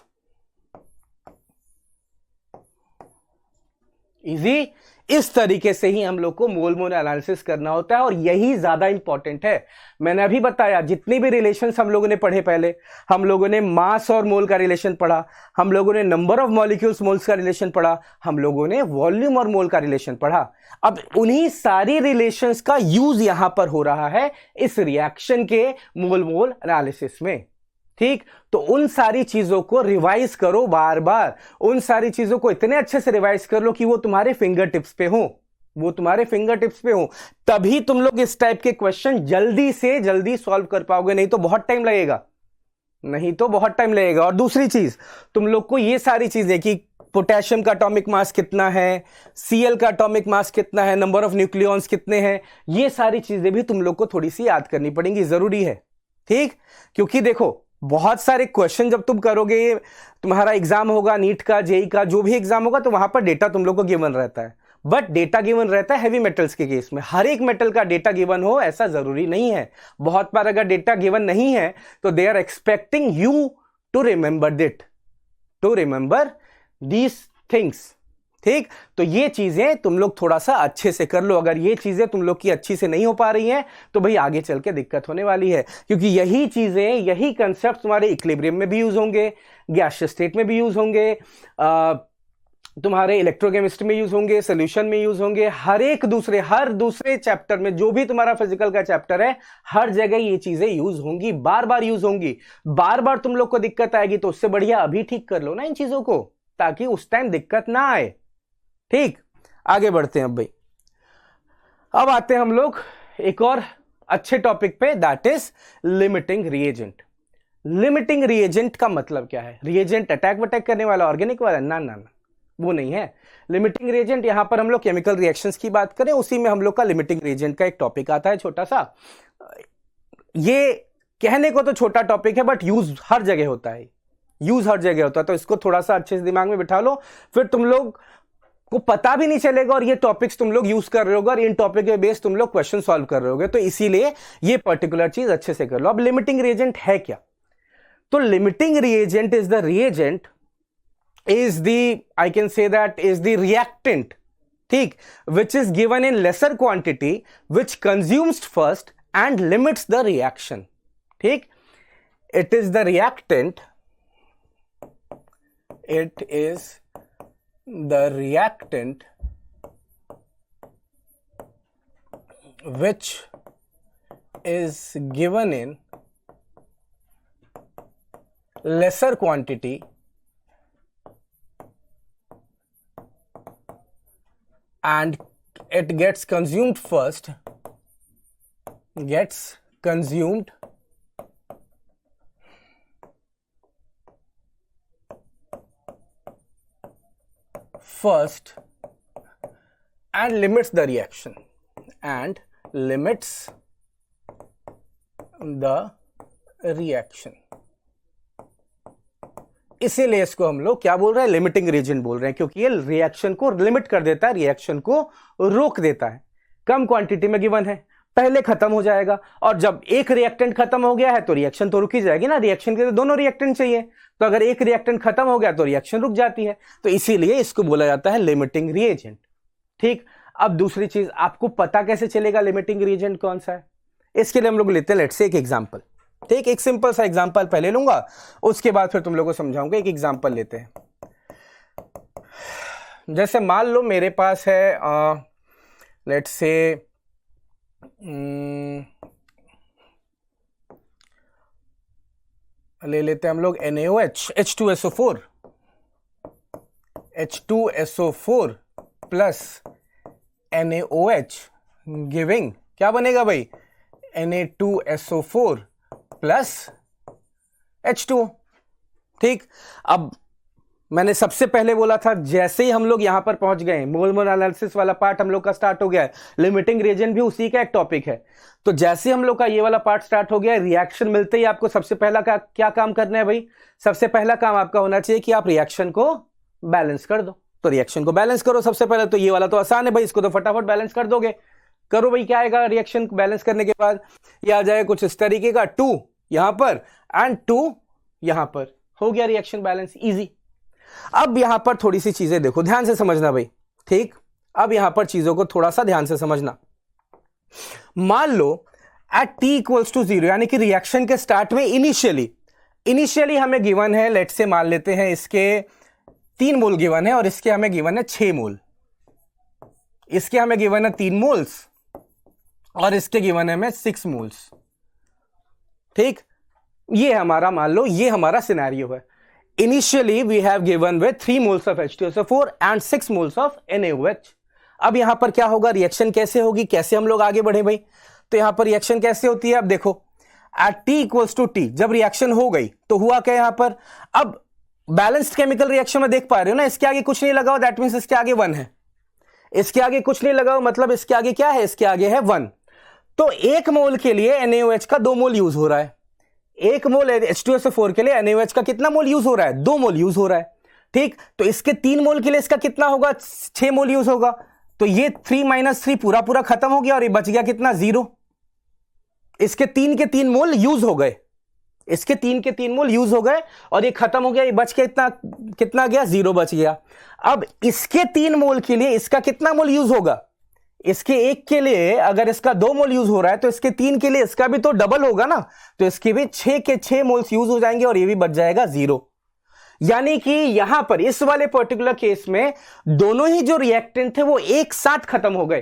इजी। इस तरीके से ही हम लोग को मोल मोल एनालिसिस करना होता है, और यही ज्यादा इंपॉर्टेंट है। मैंने अभी बताया जितनी भी रिलेशंस हम लोगों ने पढ़े, पहले हम लोगों ने मास और मोल का रिलेशन पढ़ा, हम लोगों ने नंबर ऑफ मॉलिक्यूल्स मोल्स का रिलेशन पढ़ा, हम लोगों ने वॉल्यूम और मोल का रिलेशन पढ़ा। अब उन्हीं सारी रिलेशंस का यूज यहां पर हो रहा है इस रिएक्शन के मोल मोल एनालिसिस में। ठीक, तो उन सारी चीजों को रिवाइज करो बार बार, उन सारी चीजों को इतने अच्छे से रिवाइज कर लो कि वो तुम्हारे फिंगर टिप्स पे हो, वो तुम्हारे फिंगर टिप्स पे हो। तभी तुम लोग इस टाइप के क्वेश्चन जल्दी से जल्दी सॉल्व कर पाओगे, नहीं तो बहुत टाइम लगेगा, नहीं तो बहुत टाइम लगेगा। और दूसरी चीज, तुम लोग को ये सारी चीजें कि पोटेशियम का एटॉमिक मास कितना है, Cl का एटॉमिक मास कितना है, नंबर ऑफ न्यूक्लियॉन्स कितने हैं, ये सारी चीजें भी तुम लोग को थोड़ी सी याद करनी पड़ेंगी, जरूरी है। ठीक, क्योंकि देखो बहुत सारे क्वेश्चन जब तुम करोगे, तुम्हारा एग्जाम होगा नीट का, जेई का, जो भी एग्जाम होगा, तो वहां पर डेटा तुम लोग को गिवन रहता है। बट डेटा गिवन रहता है हैवी मेटल्स के केस में। हर एक मेटल का डेटा गिवन हो ऐसा जरूरी नहीं है। बहुत बार अगर डेटा गिवन नहीं है तो they are expecting you to remember these things. ठीक, तो ये चीजें तुम लोग थोड़ा सा अच्छे से कर लो। अगर ये चीजें तुम लोग की अच्छी से नहीं हो पा रही हैं तो भाई आगे चल के दिक्कत होने वाली है, क्योंकि यही चीजें, यही कंसेप्ट तुम्हारे इक्विलिब्रियम में भी यूज होंगे, गैसियस स्टेट में भी यूज होंगे, तुम्हारे इलेक्ट्रोकेमिस्ट्री में यूज होंगे, सोल्यूशन में यूज होंगे, हर दूसरे चैप्टर में, जो भी तुम्हारा फिजिकल का चैप्टर है, हर जगह ये चीजें यूज होंगी, बार बार यूज होंगी। बार बार तुम लोग को दिक्कत आएगी तो उससे बढ़िया अभी ठीक कर लो ना इन चीजों को, ताकि उस टाइम दिक्कत ना आए। ठीक, आगे बढ़ते हैं। अब भाई अब आते हैं हम लोग एक और अच्छे टॉपिक पे, that is limiting reagent. Limiting reagent का मतलब क्या है? रिएजेंट अटैक वटैक करने वाला, ऑर्गेनिक वाला? ना ना ना, वो नहीं है। लिमिटिंग रिएजेंट, यहां पर हम लोग केमिकल रिएक्शंस की बात करें, उसी में हम लोग का लिमिटिंग रिएजेंट का एक टॉपिक आता है छोटा सा। ये कहने को तो छोटा टॉपिक है बट यूज हर जगह होता है, यूज हर जगह होता है। तो इसको थोड़ा सा अच्छे से दिमाग में बिठा लो, फिर तुम लोग को पता भी नहीं चलेगा और ये टॉपिक्स तुम लोग यूज कर रहे होगे और इन टॉपिक के बेस तुम लोग क्वेश्चन सॉल्व कर रहे होगे। तो इसीलिए ये पर्टिकुलर चीज अच्छे से कर लो। अब लिमिटिंग रिएजेंट है क्या? तो limiting reagent is the reagent, is the, I can say that is the reactant, ठीक, which is given in lesser quantity, which consumes first and limits the reaction. ठीक, it is the reactant, it is the reactant which is given in lesser quantity and it gets consumed first, gets consumed first and limits the reaction, and limits the reaction. इसीलिए इसको हम लोग क्या बोल रहे हैं? लिमिटिंग रिएजेंट बोल रहे हैं, क्योंकि ये रिएक्शन को लिमिट कर देता है, रिएक्शन को रोक देता है। कम क्वांटिटी में गिवन है, पहले खत्म हो जाएगा, और जब एक रिएक्टेंट खत्म हो गया है तो रिएक्शन तो रुक ही जाएगी ना। रिएक्शन के लिए दोनों रिएक्टेंट चाहिए, तो अगर एक रिएक्टेंट खत्म हो गया तो रिएक्शन रुक जाती है। तो इसीलिए इसको बोला जाता है लिमिटिंग रिएजेंट। ठीक, अब दूसरी चीज, आपको पता कैसे चलेगा लिमिटिंग रिएजेंट कौन सा है? इसके लिए हम लोग लेते हैं लेट्स से एक एग्जांपल। ठीक, एक सिंपल सा एग्जांपल पहले लूंगा, उसके बाद फिर तुम लोगों को समझाऊंगा। एक एग्जांपल लेते हैं। जैसे मान लो मेरे पास है लेट्स से ले लेते हैं हम लोग NaOH H2SO4 H2SO4 plus NaOH giving क्या बनेगा भाई, Na2SO4 प्लस H2O। ठीक, अब मैंने सबसे पहले बोला था जैसे ही हम लोग यहां पर पहुंच गए, मोल एनालिसिस वाला पार्ट हम लोग का स्टार्ट हो गया है, लिमिटिंग रिएजेंट भी उसी का एक टॉपिक है। तो जैसे हम लोग का ये वाला पार्ट स्टार्ट हो गया है, रिएक्शन मिलते ही आपको सबसे पहला क्या काम करना है भाई, सबसे पहला काम आपका होना चाहिए कि आप रिएक्शन को बैलेंस कर दो। तो रिएक्शन को बैलेंस करो सबसे पहले, तो ये वाला तो आसान है भाई, इसको तो फटाफट बैलेंस कर दोगे। करो भाई, क्या आएगा रिएक्शन बैलेंस करने के बाद, ये आ जाएगा कुछ इस तरीके का, 2 यहां पर एंड 2 यहां पर, हो गया रिएक्शन बैलेंस, इजी। अब यहां पर थोड़ी सी चीजें देखो, ध्यान से समझना भाई। ठीक, अब यहां पर चीजों को थोड़ा सा ध्यान से समझना। मान लो एट t इक्वल्स टू 0, यानी कि रिएक्शन के स्टार्ट में इनिशियली हमें गिवन है, लेट से मान लेते हैं इसके 3 मोल गिवन है और इसके हमें गिवन है 6 मोल, इसके हमें गिवन है 3 मोल्स और इसके गिवन है हमें 6 मोल्स। ठीक, ये हमारा, मान लो ये हमारा सिनेरियो है। Initially we have given with 3 moles of H2SO4 and 6 moles of NaOH। अब यहां पर क्या होगा, रिएक्शन कैसे होगी, कैसे हम लोग आगे बढ़े भाई, तो यहां पर रिएक्शन कैसे होती है, अब देखो at t equals to t, जब रिएक्शन हो गई तो हुआ क्या यहां पर, अब बैलेंस्ड केमिकल रिएक्शन में देख पा रहे हो ना, इसके आगे कुछ नहीं लगा हो, दैट मींस इसके आगे 1 है, इसके आगे कुछ नहीं लगा हो, मतलब इसके आगे क्या है, इसके आगे है 1। तो 1 मोल के लिए NaOH का 2 मोल यूज हो रहा है, 1 मोल H2SO4 के लिए NaOH का कितना मोल यूज हो रहा है, 2 मोल यूज हो रहा है। ठीक, तो इसके 3 मोल के लिए इसका कितना होगा, 6 मोल यूज होगा। तो ये 3 - 3 पूरा पूरा खत्म हो गया और ये बच गया कितना, 0। इसके 3 के 3 मोल यूज हो गए, इसके 3 के 3 मोल यूज हो गए और ये खत्म हो गया, ये बच के इतना कितना गया, 0 बच गया। अब इसके 3 मोल के लिए इसका कितना मोल यूज होगा, इसके 1 के लिए अगर इसका 2 मोल यूज हो रहा है तो इसके 3 के लिए इसका भी तो डबल होगा ना, तो इसके भी 6 के 6 मोल्स यूज हो जाएंगे और ये भी बच जाएगा 0। यानी कि यहां पर इस वाले पर्टिकुलर केस में दोनों ही जो रिएक्टेंट थे वो एक साथ खत्म हो गए।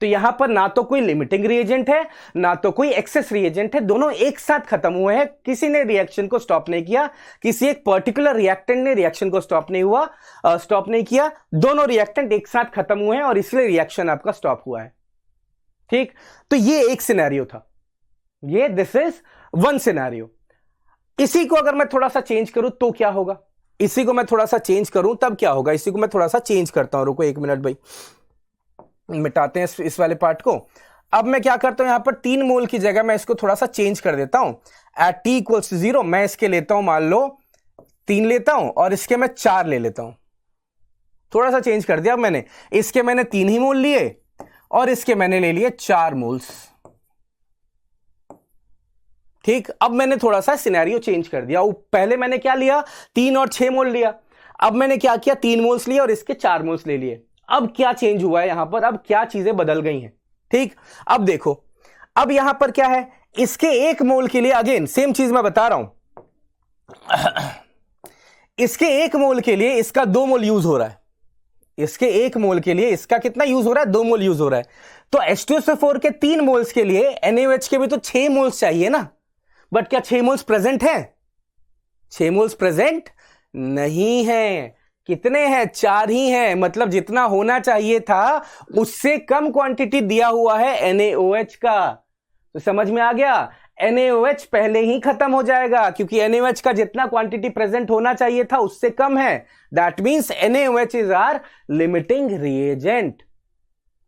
तो यहां पर ना तो कोई लिमिटिंग रिएजेंट है ना तो कोई एक्सेस रिएजेंट है, दोनों एक साथ खत्म हुए हैं, किसी ने रिएक्शन को स्टॉप नहीं किया, किसी एक पर्टिकुलर रिएक्टेंट ने रिएक्शन को स्टॉप नहीं किया, दोनों रिएक्टेंट एक साथ खत्म हुए हैं और इसलिए रिएक्शन आपका स्टॉप हुआ है। ठीक, तो ये एक सिनेरियो था, ये दिस इज वन सिनेरियो। इसी को अगर मैं थोड़ा सा चेंज करूं तो क्या होगा, इसी को मैं थोड़ा सा चेंज करूं तब क्या होगा, इसी को मैं थोड़ा सा चेंज करता हूं, रुको 1 मिनट भाई, मिटाते हैं इस वाले पार्ट को। अब मैं क्या करता हूं, यहां पर 3 मोल की जगह मैं इसको थोड़ा सा चेंज कर देता हूं। एट t इक्वल्स 0 मैं इसके लेता हूं, मान लो 3 लेता हूं और इसके मैं 4 ले लेता हूं, थोड़ा सा चेंज कर दिया। अब मैंने इसके 3 ही मोल लिए और इसके मैंने ले लिए 4 मोल्स। ठीक, अब मैंने थोड़ा सा सिनेरियो चेंज कर दिया, पहले मैंने क्या लिया, 3 और 6 मोल लिया, अब मैंने क्या किया, 3 मोल्स लिए और इसके 4 मोल्स ले लिए। अब क्या चेंज हुआ है यहां पर, अब क्या चीजें बदल गई हैं। ठीक, अब देखो, अब यहां पर क्या है, इसके 1 मोल के लिए अगेन सेम चीज मैं बता रहा हूं, इसके 1 मोल के लिए इसका 2 मोल यूज हो रहा है, इसके 1 मोल के लिए इसका कितना यूज हो रहा है, 2 मोल यूज हो रहा है। तो H2SO4 के 3 मोल्स के लिए NaOH के भी तो 6 मोल्स चाहिए ना, बट क्या 6 मोल्स प्रेजेंट हैं, 6 मोल्स प्रेजेंट नहीं है, कितने हैं, 4 ही हैं, मतलब जितना होना चाहिए था उससे कम क्वांटिटी दिया हुआ है NaOH का। तो समझ में आ गया, NaOH पहले ही खत्म हो जाएगा क्योंकि NaOH का जितना क्वांटिटी प्रेजेंट होना चाहिए था उससे कम है, that means NaOH is our limiting reagent.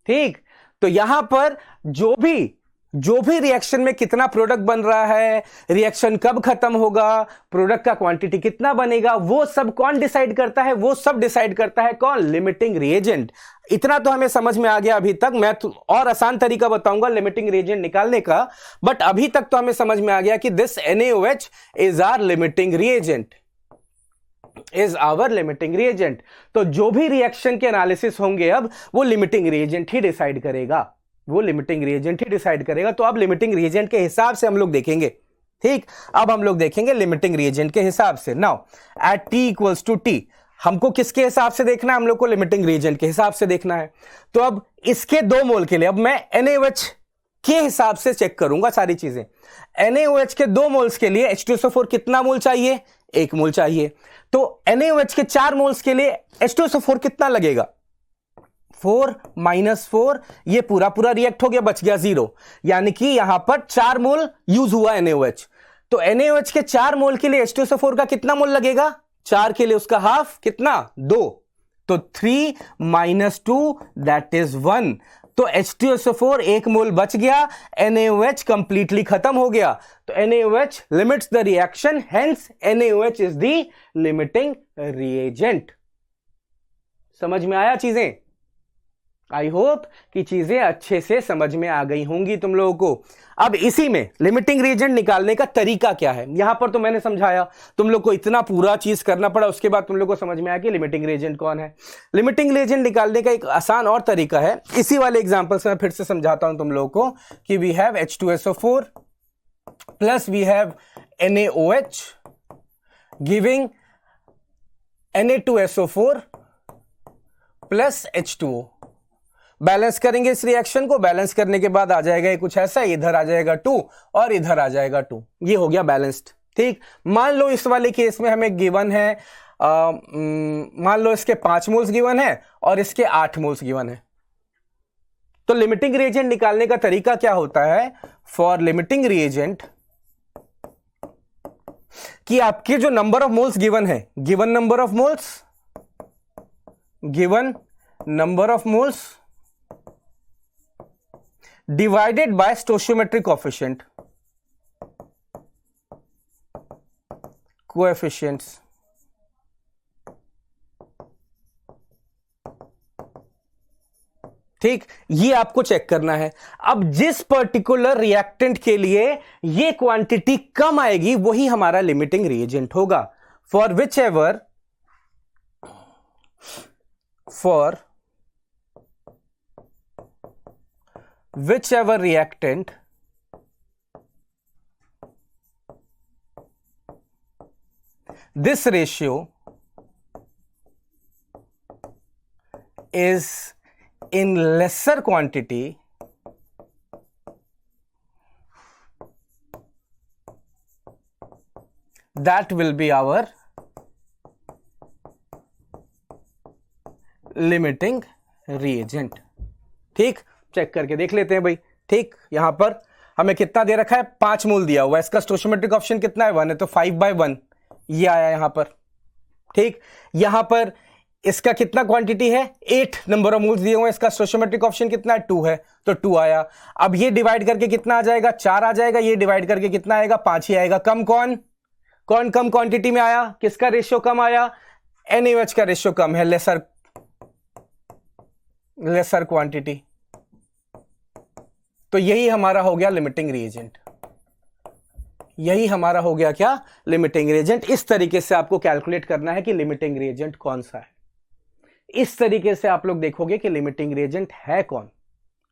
ठीक, तो यहां पर जो भी रिएक्शन में कितना प्रोडक्ट बन रहा है, रिएक्शन कब खत्म होगा, प्रोडक्ट का क्वांटिटी कितना बनेगा, वो सब कौन डिसाइड करता है, वो सब डिसाइड करता है कौन, लिमिटिंग रिएजेंट। इतना तो हमें समझ में आ गया अभी तक, मैं और आसान तरीका बताऊंगा लिमिटिंग रिएजेंट निकालने का, बट अभी तक तो हमें समझ में आ गया कि this NaOH is our limiting reagent, is our limiting reagent. तो जो भी रिएक्शन के एनालिसिस होंगे अब वो लिमिटिंग रिएजेंट ही डिसाइड करेगा, वो लिमिटिंग रिएजेंट ही डिसाइड करेगा। तो अब लिमिटिंग रिएजेंट के हिसाब से हम लोग देखेंगे, ठीक, अब हम लोग देखेंगे लिमिटिंग रिएजेंट के हिसाब से। Now at t equals to T, हमको किसके हिसाब से देखना है? हम लोग को लिमिटिंग रिएजेंट के हिसाब से देखना है। तो अब इसके 2 मोल के लिए अब मैं NaOH के हिसाब से चेक करूंगा सारी चीजें। NaOH के 2 मोल्स के लिए H2SO4 कितना मोल चाहिए? 1 मोल चाहिए। तो NaOH के 4 मोल्स के लिए H2SO4 कितना लगेगा? 4 माइनस 4, ये पूरा पूरा रिएक्ट हो गया, बच गया 0, यानी कि यहां पर 4 मोल यूज हुआ NaOH। तो NaOH के 4 मोल के लिए H2SO4 का कितना मोल लगेगा? 4 के लिए उसका हाफ कितना? 2, तो 3 माइनस 2 दैट इज 1। तो H2SO4 1 मोल बच गया, NaOH कंप्लीटली खत्म हो गया। तो NaOH limits the reaction, hence NaOH is the limiting reagent. समझ में आया चीजें? आई होप कि चीजें अच्छे से समझ में आ गई होंगी तुम लोगों को। अब इसी में लिमिटिंग रिएजेंट निकालने का तरीका क्या है, यहां पर तो मैंने समझाया, तुम लोग को इतना पूरा चीज करना पड़ा, उसके बाद तुम लोग को समझ में आया कि लिमिटिंग रिएजेंट कौन है। लिमिटिंग रिएजेंट निकालने का एक आसान और तरीका है, इसी वाले एग्जांपल से मैं फिर से समझाता हूं तुम लोगों को कि we have H2SO4 plus we have NaOH giving Na2SO4 plus H2O। Balance करेंगे इस रिएक्शन को, बैलेंस करने के बाद आ जाएगा ये कुछ ऐसा, इधर आ जाएगा 2 और इधर आ जाएगा 2, ये हो गया बैलेंस्ड। ठीक, मान लो इस वाले केस में हमें गिवन है, मान लो इसके 5 मोल्स गिवन है और इसके 8 मोल्स गिवन है। तो लिमिटिंग रिएजेंट निकालने का तरीका क्या होता है? फॉर लिमिटिंग रिएजेंट कि आपके जो नंबर ऑफ मोल्स गिवन है, given number of moles divided by stoichiometric coefficients। ठीक, ये आपको चेक करना है। अब जिस पर्टिकुलर रिएक्टेंट के लिए ये क्वांटिटी कम आएगी वही हमारा लिमिटिंग रिएजेंट होगा। For whichever reactant this ratio is in lesser quantity, that will be our limiting reagent। ठीक, चेक करके देख लेते हैं भाई। ठीक, यहां पर हमें कितना दे रखा है? 5 मोल दिया हुआ है, इसका स्टोइचोमेट्रिक ऑप्शन कितना है? 1 है, तो 5/1 ये आया यहां पर। ठीक, यहां पर इसका कितना क्वांटिटी है? 8 नंबर ऑफ मोल्स दिए हुए हैं, इसका स्टोइचोमेट्रिक ऑप्शन कितना है? 2 है, तो 2 आया। अब ये डिवाइड करके कितना आ जाएगा? 4 आ जाएगा। ये डिवाइड करके कितना आएगा? 5 ही आएगा। कम कौन कम क्वांटिटी में आया? किसका रेशियो कम आया? NaOH का रेशियो कम है, लेसर क्वांटिटी। तो यही हमारा हो गया लिमिटिंग रिएजेंट। यही हमारा हो गया क्या? Limiting reagent. इस तरीके से आपको कैलकुलेट करना है कि लिमिटिंग रिएजेंट कौन सा है। इस तरीके से आप लोग देखोगे कि लिमिटिंग रिएजेंट है कौन।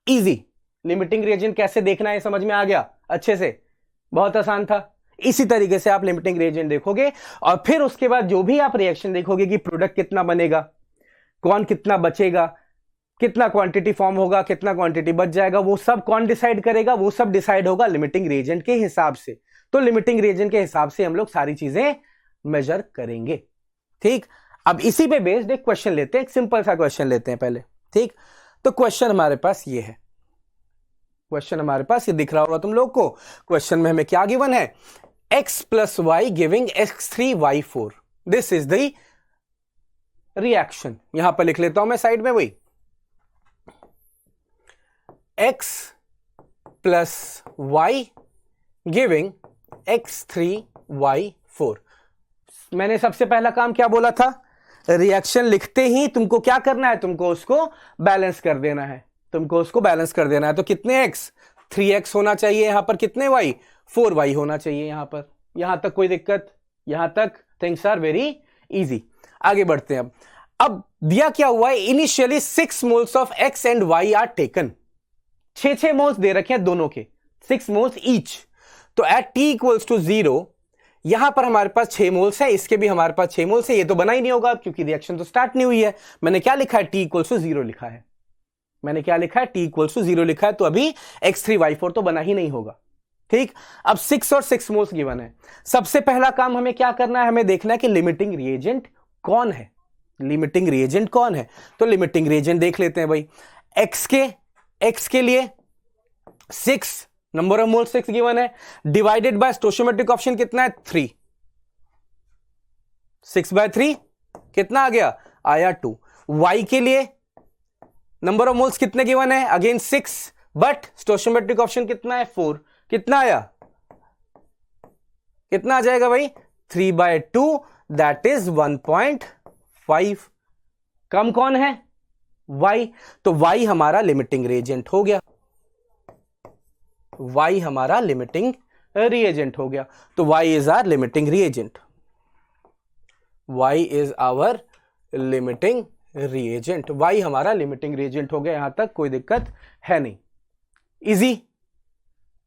इजी। लिमिटिंग रिएजेंट कैसे देखना है समझ में आ गया अच्छे से? बहुत आसान था। इसी तरीके से आप लिमिटिंग रिएजेंट देखोगे और फिर उसके बाद जो भी आप रिएक्शन देखोगे कि प्रोडक्ट कितना बनेगा, कौन कितना बचेगा, कितना क्वांटिटी फॉर्म होगा, कितना क्वांटिटी बच जाएगा, वो सब कौन डिसाइड करेगा? वो सब डिसाइड होगा लिमिटिंग रिएजेंट के हिसाब से। तो लिमिटिंग रिएजेंट के हिसाब से हम लोग सारी चीजें मेजर करेंगे। ठीक, अब इसी पे बेस्ड एक क्वेश्चन लेते हैं, एक सिंपल सा क्वेश्चन लेते हैं पहले। ठीक, तो क्वेश्चन हमारे पास ये है। क्वेश्चन हमारे पास ये दिख रहा होगा तुम लोग को। क्वेश्चन में हमें क्या गिवन है? x plus Y giving x3y4। This is the reaction. यहां पर लिख लेता हूं मैं साइड में वही x plus Y giving x3y4। मैंने सबसे पहला काम क्या बोला था? रिएक्शन लिखते ही तुमको क्या करना है? तुमको उसको बैलेंस कर देना है। तो कितने x? 3x होना चाहिए। यहां पर कितने y? 4y होना चाहिए। यहां पर, यहां तक कोई दिक्कत? यहां तक थिंग्स आर वेरी इजी। आगे बढ़ते हैं। अब दिया क्या हुआ है? Initially 6 moles of x and y are taken. 6 moles दे रखे हैं दोनों के, 6 मोल्स ईच। तो एट टी इक्वल्स टू 0 यहां पर हमारे पास 6 मोल्स है, इसके भी हमारे पास 6 मोल्स है। ये तो बना ही नहीं होगा क्योंकि रिएक्शन तो स्टार्ट नहीं हुई है। मैंने क्या लिखा है, टी इक्वल्स टू 0 लिखा है। मैंने क्या लिखा है, टी इक्वल्स टू 0 लिखा है, तो अभी X3Y4 तो बना ही नहीं होगा। ठीक, अब 6 और 6 मोल्स गिवन है। सबसे पहला काम हमें क्या करना है, हमें देखना है कि लिमिटिंग रिएजेंट कौन है। लिमिटिंग रिएजेंट कौन है, तो लिमिटिंग रिएजेंट देख लेते हैं भाई। एक्स के लिए 6, नंबर ऑफ मोल्स 6 गिवन है, डिवाइडेड बाय स्टोइचियोमेट्रिक ऑप्शन कितना है, 3। 6/3 कितना आ गया, आया 2। वाई के लिए नंबर ऑफ मोल्स कितने गिवन है, अगेन 6, बट स्टोइचियोमेट्रिक ऑप्शन कितना है, 4। कितना आया, कितना आ जाएगा भाई, 3/2, दैट इज 1.5। कम कौन है, y, तो y हमारा लिमिटिंग रिएजेंट हो गया। y हमारा लिमिटिंग रिएजेंट हो गया, तो y is our limiting reagent. y is our limiting reagent, y हमारा लिमिटिंग रिएजेंट हो गया। यहां तक कोई दिक्कत है नहीं, इजी,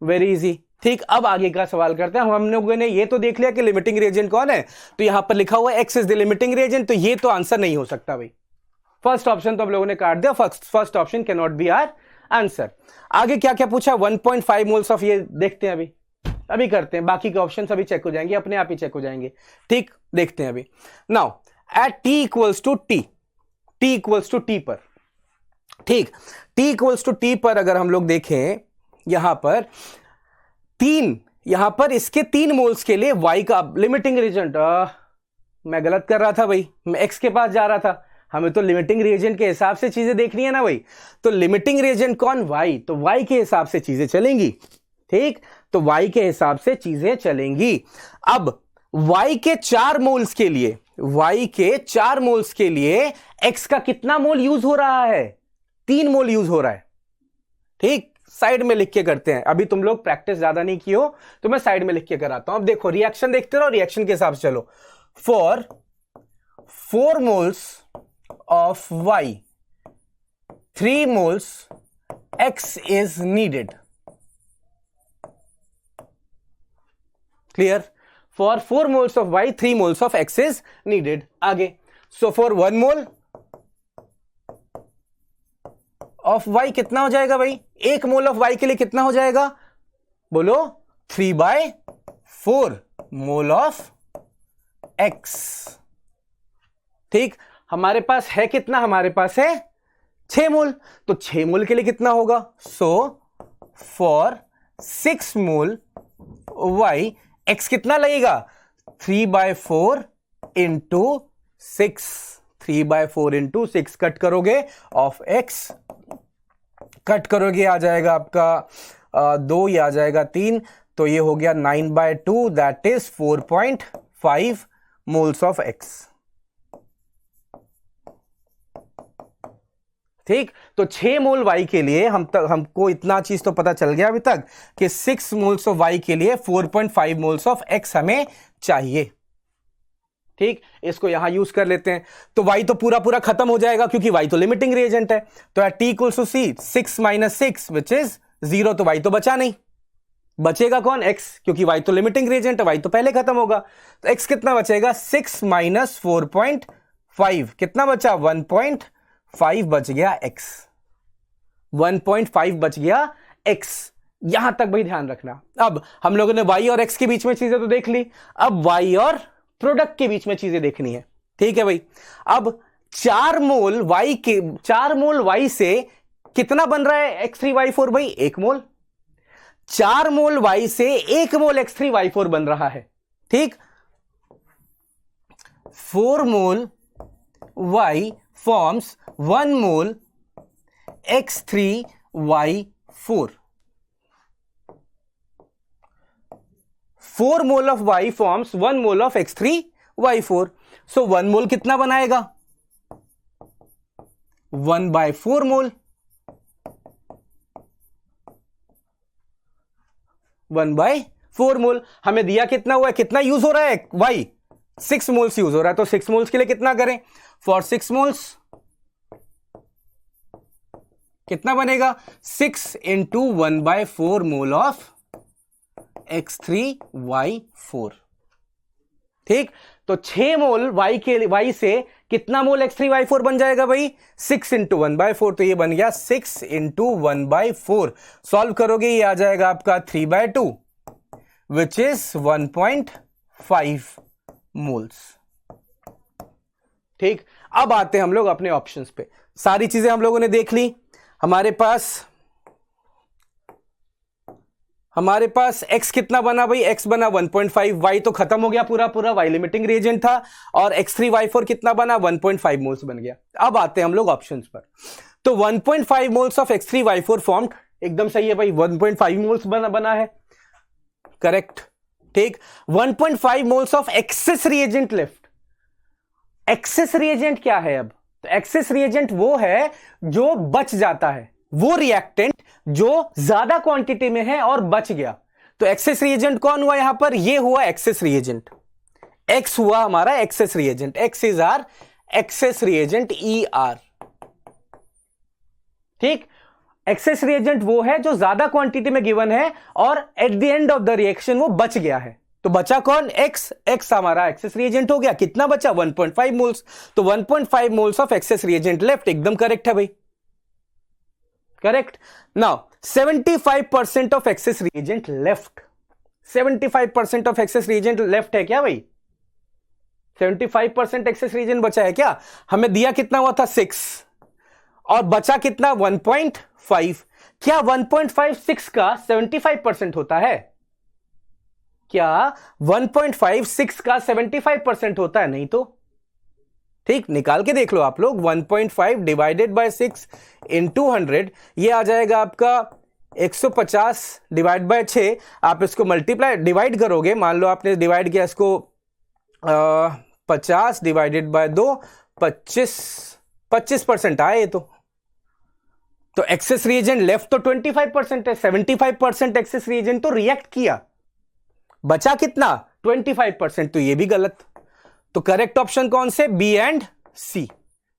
वेरी इजी। ठीक, अब आगे का सवाल करते हैं। हम लोगों ने ये तो देख लिया कि लिमिटिंग रिएजेंट कौन है, तो यहां पर लिखा हुआ है x is the limiting reagent, तो ये तो आंसर नहीं हो सकता भाई। फर्स्ट ऑप्शन तो हम लोगों ने काट दिया, first option can not be our answer. आगे क्या क्या पूछा, 1.5 मोल्स ऑफ, ये देखते हैं अभी करते हैं, बाकी के ऑप्शन अभी चेक हो जाएंगे, अपने आप ही चेक हो जाएंगे। ठीक, देखते हैं अभी। Now at T equals to T, T equals to T पर, ठीक, टी इक्वल्स टू टी पर अगर हम लोग देखें यहां पर 3, यहां पर इसके 3 मोल्स के लिए y का लिमिटिंग रिएजेंट, मैं गलत कर रहा था भाई, मैं x के पास जा रहा था। हमें तो लिमिटिंग रिएजेंट के हिसाब से चीजें देखनी है ना भाई, तो लिमिटिंग रिएजेंट कौन, y, तो y के हिसाब से चीजें चलेंगी। ठीक, तो y के हिसाब से चीजें चलेंगी। अब y के 4 मोल्स के लिए, y के 4 मोल्स के लिए x का कितना मोल यूज हो रहा है, 3 मोल यूज हो रहा है। ठीक, साइड में लिख के करते हैं, अभी तुम लोग प्रैक्टिस ज्यादा नहीं की हो तो मैं साइड में लिख के कराता हूं। अब देखो रिएक्शन देखते रहो, रिएक्शन के हिसाब से चलो। For 4 moles of y 3 moles x is needed. Clear, for 4 moles of y 3 moles of x is needed. आगे, so for 1 mole of y कितना हो जाएगा भाई, 1 मोल ऑफ y के लिए कितना हो जाएगा, बोलो, 3/4 मोल ऑफ x। ठीक, हमारे पास है कितना, हमारे पास है 6 मोल, तो 6 मोल के लिए कितना होगा, so for 6 mole y x कितना लगेगा, 3/4 इंटू 6, 3/4 इंटू 6, कट करोगे ऑफ x, कट करोगे आ जाएगा आपका 2, ये आ जाएगा 3, तो ये हो गया 9/2, that is 4.5 moles of x। ठीक, तो 6 मोल y के लिए हमको इतना चीज तो पता चल गया अभी तक कि 6 मोल्स ऑफ y के लिए 4.5 मोल्स ऑफ x हमें चाहिए। ठीक, इसको यहां यूज कर लेते हैं, तो y तो पूरा पूरा खत्म हो जाएगा क्योंकि y तो लिमिटिंग रिएजेंट है। तो t equals to c, 6 - 6 which is 0, तो y तो बचा नहीं, बचेगा कौन, x, क्योंकि y तो लिमिटिंग रिएजेंट है, y तो पहले खत्म होगा। तो x कितना बचेगा, 6 - 4.5 कितना बचा, 1.5 बच गया x, 1.5 बच गया x। यहां तक भाई ध्यान रखना। अब हम लोगों ने y और x के बीच में चीजें तो देख ली, अब y और प्रोडक्ट के बीच में चीजें देखनी है। ठीक है भाई, अब 4 मोल y से कितना बन रहा है X3Y4 भाई, 1 मोल। 4 मोल y से 1 मोल X3Y4 बन रहा है। ठीक, 4 मोल y forms 1 mole X3Y4, 4 mole of y forms 1 mole of X3Y4, सो 1 मोल कितना बनाएगा, 1/4 मोल, 1/4 मोल। हमें दिया कितना हुआ है, कितना यूज हो रहा है y, 6 मोल्स यूज हो रहा है, तो 6 मोल्स के लिए कितना करें, फॉर 6 मोल्स कितना बनेगा, 6 × 1/4 मोल ऑफ X3Y4। ठीक, तो 6 मोल y से कितना मोल X3Y4 बन जाएगा भाई? 6 इंटू 1/4, तो ये बन गया 6 इंटू 1/4। सॉल्व करोगे ये आ जाएगा आपका 3/2 विच इज 1.5 मोल्स। ठीक, अब आते हैं हम लोग अपने ऑप्शंस पे। सारी चीजें हम लोगों ने देख ली। हमारे पास x कितना बना भाई? x बना 1.5, y तो खत्म हो गया पूरा पूरा, y लिमिटिंग रिएजेंट था, और x3y4 कितना बना? 1.5 मोल्स बन गया। अब आते हैं हम लोग ऑप्शंस पर। तो 1.5 मोल्स ऑफ x3y4 फॉर्म्ड, एकदम सही है भाई, 1.5 मोल्स बना है, करेक्ट। ठीक, 1.5 moles of excess reagent left. Access reagent क्या है? अब तो एक्सेस रिएजेंट वो है जो बच जाता है, वो रिएक्टेंट जो ज्यादा क्वांटिटी में है और बच गया। तो एक्सेस रिएजेंट कौन हुआ यहां पर? ये हुआ एक्सेस रिएजेंट, एक्स हुआ हमारा excess reagent, X is our excess reagent, ER। ठीक, एक्सेस रिएजेंट वो है जो ज्यादा क्वांटिटी में गिवन है और at the end of the reaction वो बच गया है। तो बचा कौन? एक्स। एक्स हमारा एक्सेस रिएजेंट हो गया। कितना बचा? 1.5 मोल्स। तो 1.5 moles of excess reagent left, एकदम करेक्ट है भाई, correct. Now 75% of excess reagent left. 75% of excess reagent left है क्या भाई? 75% एक्सेस रिएजेंट बचा है क्या? हमें दिया कितना हुआ था? 6, और बचा कितना? 1.5। क्या 1.56 का 75% होता है? क्या 1.56 का 75% होता है? नहीं तो। ठीक, निकाल के देख लो आप लोग। 1.5 डिवाइडेड बाय 6 इंटू 100, ये आ जाएगा आपका 150 डिवाइड बाय 6। आप इसको मल्टीप्लाई डिवाइड करोगे, मान लो आपने डिवाइड किया इसको 50 डिवाइडेड बाय 2, 25% आए ये तो एक्सेस रिएजेंट लेफ्ट तो 25% है, 75% एक्सेस रिएजेंट तो रिएक्ट किया, बचा कितना? 25%। तो ये भी गलत। तो करेक्ट ऑप्शन कौन से? B and C.